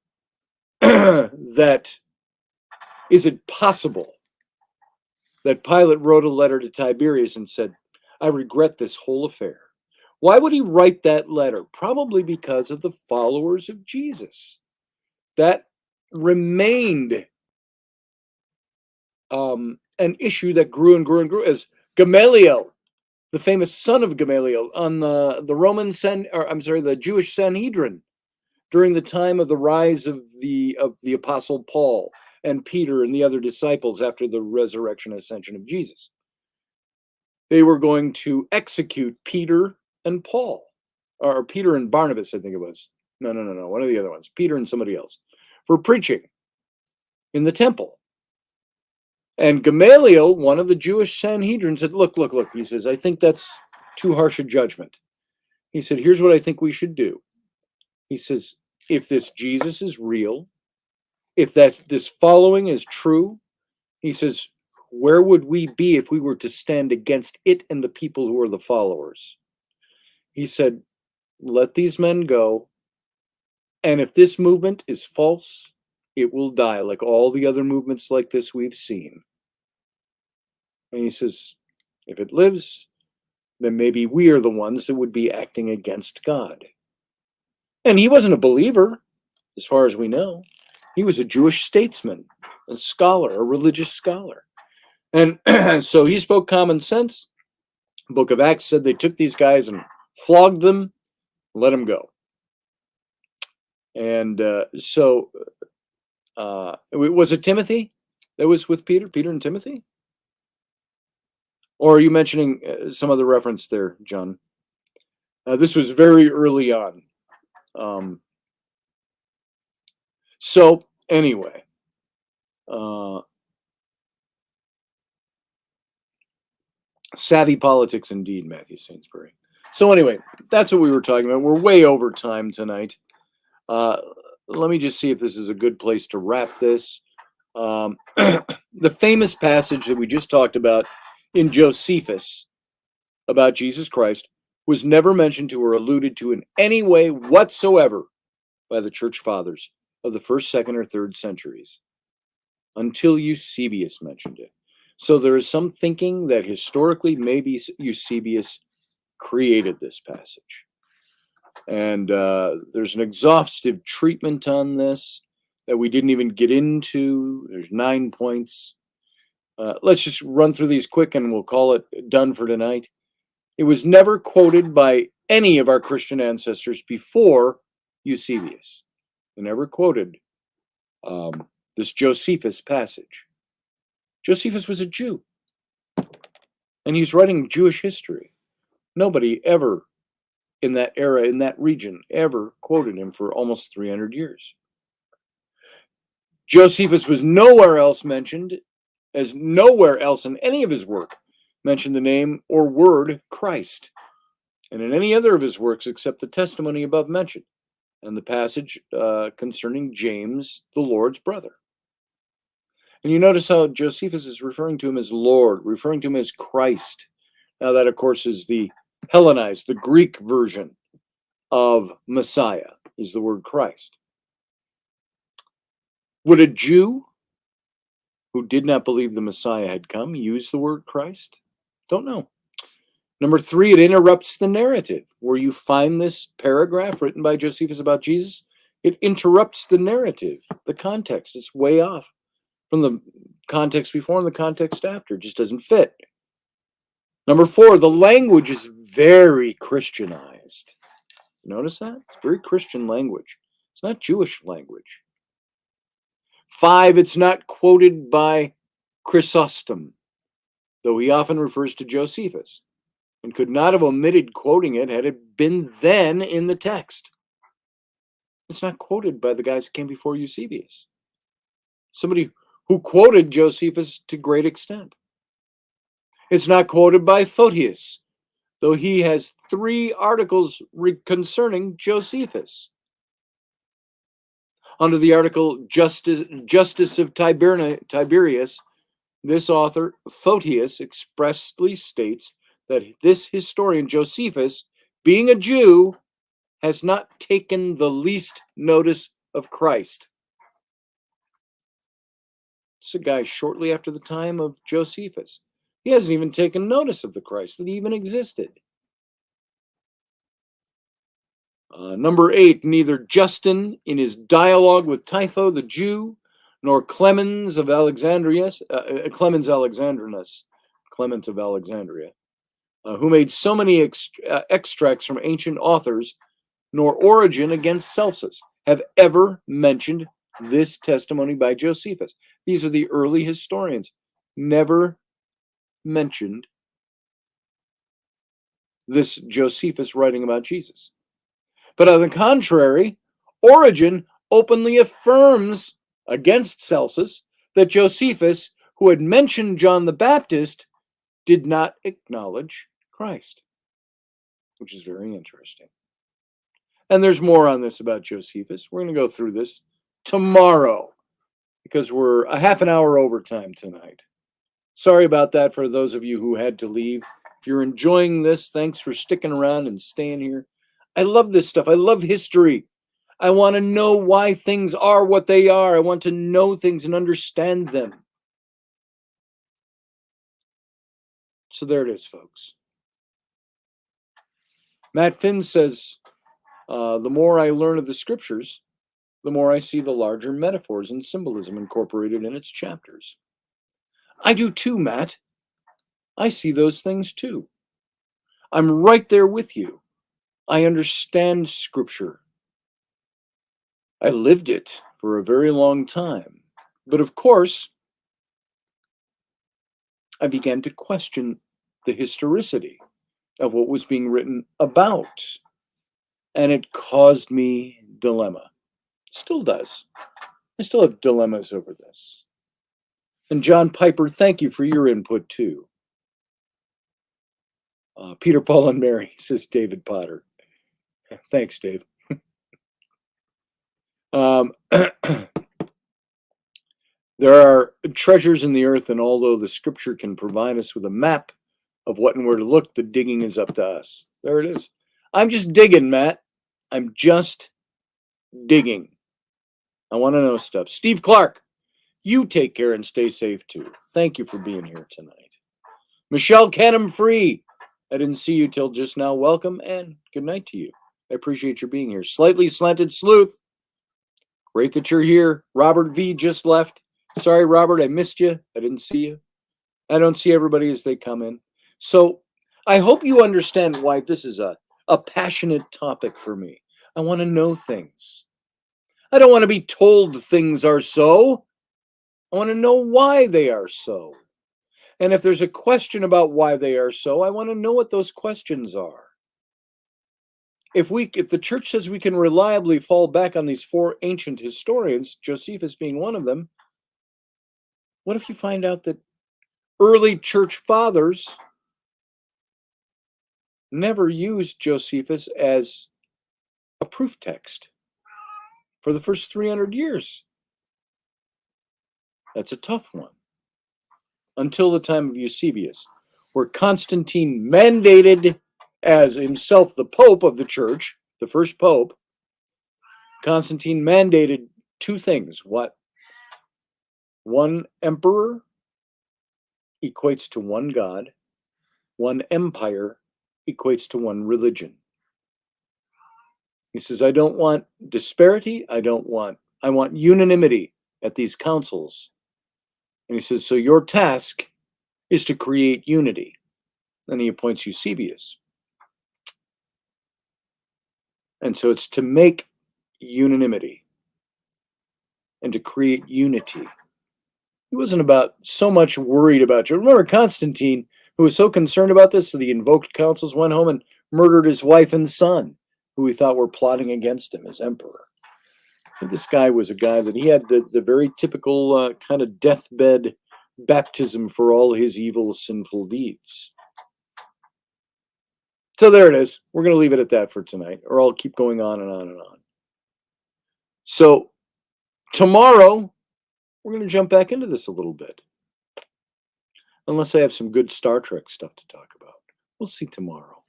that Pilate wrote a letter to Tiberius and said, I regret this whole affair? Why would he write that letter? Probably because of the followers of Jesus. That remained an issue that grew and grew and grew, as Gamaliel, the famous son of Gamaliel, on the Jewish Sanhedrin during the time of the rise of the Apostle Paul and Peter and the other disciples after the resurrection and ascension of Jesus. They were going to execute Peter and Paul, or Peter and Barnabas, I think it was. No, one of the other ones, Peter and somebody else, for preaching in the temple. And Gamaliel, one of the Jewish Sanhedrin, said, look, he says, I think that's too harsh a judgment. He said, here's what I think we should do. He says, if this Jesus is real, if this following is true, he says, where would we be if we were to stand against it and the people who are the followers? He said, let these men go. And if this movement is false, it will die like all the other movements like this we've seen. And he says, if it lives, then maybe we are the ones that would be acting against God. And he wasn't a believer, as far as we know. He was a Jewish statesman, a scholar, a religious scholar. And so he spoke common sense. The book of Acts said they took these guys and flogged them, let them go. And was it Timothy that was with Peter and Timothy? Or are you mentioning some other reference there, John? This was very early on. So anyway, savvy politics indeed, Matthew Sainsbury. So anyway, that's what we were talking about. We're way over time tonight. Let me just see if this is a good place to wrap this. The famous passage that we just talked about in Josephus about Jesus Christ was never mentioned to or alluded to in any way whatsoever by the church fathers of the 1st, 2nd, or 3rd centuries until Eusebius mentioned it. So there is some thinking that historically maybe Eusebius created this passage. And there's an exhaustive treatment on this that we didn't even get into. There's 9 points. Let's just run through these quick and we'll call it done for tonight. It was never quoted by any of our Christian ancestors before Eusebius. They never quoted this Josephus passage. Josephus was a Jew, and he's writing Jewish history. Nobody ever in that era, in that region, ever quoted him for almost 300 years. Josephus was nowhere else mentioned, as nowhere else in any of his work mentioned the name or word Christ, and in any other of his works except the testimony above mentioned, and the passage concerning James, the Lord's brother. And you notice how Josephus is referring to him as Lord, referring to him as Christ. Now that, of course, is the Hellenized, the Greek version of Messiah, is the word Christ. Would a Jew who did not believe the Messiah had come use the word Christ? Don't know. Number 3, it interrupts the narrative. Where you find this paragraph written by Josephus about Jesus, it interrupts the narrative, the context. It's way off from the context before and the context after. It just doesn't fit. Number 4, the language is very Christianized. Notice that? It's very Christian language. It's not Jewish language. 5, it's not quoted by Chrysostom, though he often refers to Josephus, and could not have omitted quoting it had it been then in the text. It's not quoted by the guys that came before Eusebius, somebody who quoted Josephus to great extent. It's not quoted by Photius, though he has 3 articles concerning Josephus. Under the article Justice of Tiberius, this author, Photius, expressly states that this historian, Josephus, being a Jew, has not taken the least notice of Christ. It's a guy shortly after the time of Josephus. He hasn't even taken notice of the Christ that even existed. Number 8, neither Justin in his dialogue with Typho the Jew, nor Clement of Alexandria, who made so many extracts from ancient authors, nor Origen against Celsus, have ever mentioned this testimony by Josephus. These are the early historians. Never mentioned this Josephus writing about Jesus. But on the contrary, Origen openly affirms against Celsus that Josephus, who had mentioned John the Baptist, did not acknowledge Christ, which is very interesting. And there's more on this about Josephus. We're going to go through this tomorrow because we're a half an hour overtime tonight. Sorry about that for those of you who had to leave. If you're enjoying this, thanks for sticking around and staying here. I love this stuff. I love history. I want to know why things are what they are. I want to know things and understand them. So there it is, folks. Matt Finn says, the more I learn of the scriptures, the more I see the larger metaphors and symbolism incorporated in its chapters. I do too, Matt. I see those things too. I'm right there with you. I understand scripture. I lived it for a very long time. But of course, I began to question the historicity of what was being written about. And it caused me dilemma. It still does. I still have dilemmas over this. And John Piper, thank you for your input too. Peter, Paul, and Mary, says David Potter. Thanks, Dave. There are treasures in the earth, and although the scripture can provide us with a map of what and where to look, the digging is up to us. There it is. I'm just digging, Matt. I'm just digging. I want to know stuff. Steve Clark, you take care and stay safe too. Thank you for being here tonight. Michelle Canham Free, I didn't see you till just now. Welcome and good night to you. I appreciate your being here. Slightly Slanted Sleuth, great that you're here. Robert V just left. Sorry, Robert, I missed you. I didn't see you. I don't see everybody as they come in. So I hope you understand why this is a passionate topic for me. I want to know things. I don't want to be told things are so. I want to know why they are so. And if there's a question about why they are so, I want to know what those questions are. if the church says we can reliably fall back on these 4 ancient historians, Josephus being one of them, what if you find out that early church fathers never used Josephus as a proof text for the first 300 years? That's a tough one. Until the time of Eusebius, where Constantine mandated, as himself the Pope of the church, the first Pope, Constantine mandated 2 things. What? 1 emperor equates to 1 God. 1 empire equates to 1 religion. He says, I don't want disparity. I want unanimity at these councils. And he says, so your task is to create unity. And he appoints Eusebius. And so it's to make unanimity and to create unity. He wasn't so much worried about you. Remember Constantine, who was so concerned about this that he invoked councils, went home and murdered his wife and son, who he thought were plotting against him as emperor. And this guy was a guy that he had the very typical kind of deathbed baptism for all his evil, sinful deeds. So there it is. We're going to leave it at that for tonight, or I'll keep going on and on and on. So tomorrow, we're going to jump back into this a little bit. Unless I have some good Star Trek stuff to talk about. We'll see tomorrow.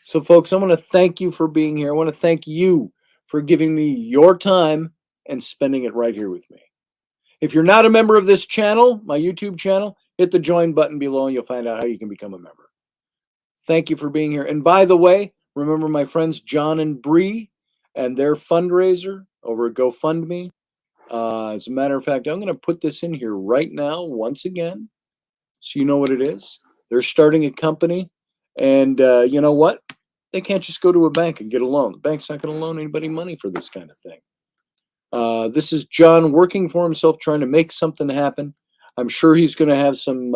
So folks, I want to thank you for being here. I want to thank you for giving me your time and spending it right here with me. If you're not a member of this channel, my YouTube channel, hit the join button below and you'll find out how you can become a member. Thank you for being here. And by the way, remember my friends John and Bree and their fundraiser over at GoFundMe. As a matter of fact, I'm going to put this in here right now once again so you know what it is. They're starting a company, and you know what? They can't just go to a bank and get a loan. The bank's not going to loan anybody money for this kind of thing. This is John working for himself, trying to make something happen. I'm sure he's going to have some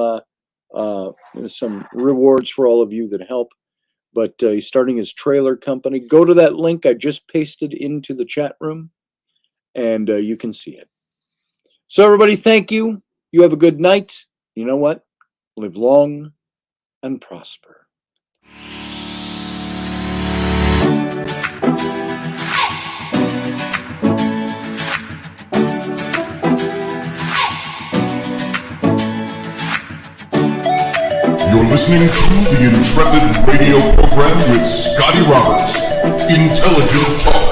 rewards for all of you that help. But he's starting his trailer company. Go to that link I just pasted into the chat room, and you can see it. So everybody, thank you. You have a good night. You know what? Live long and prosper. You're listening to the Intrepid radio program with Scotty Roberts. Intelligent Talk.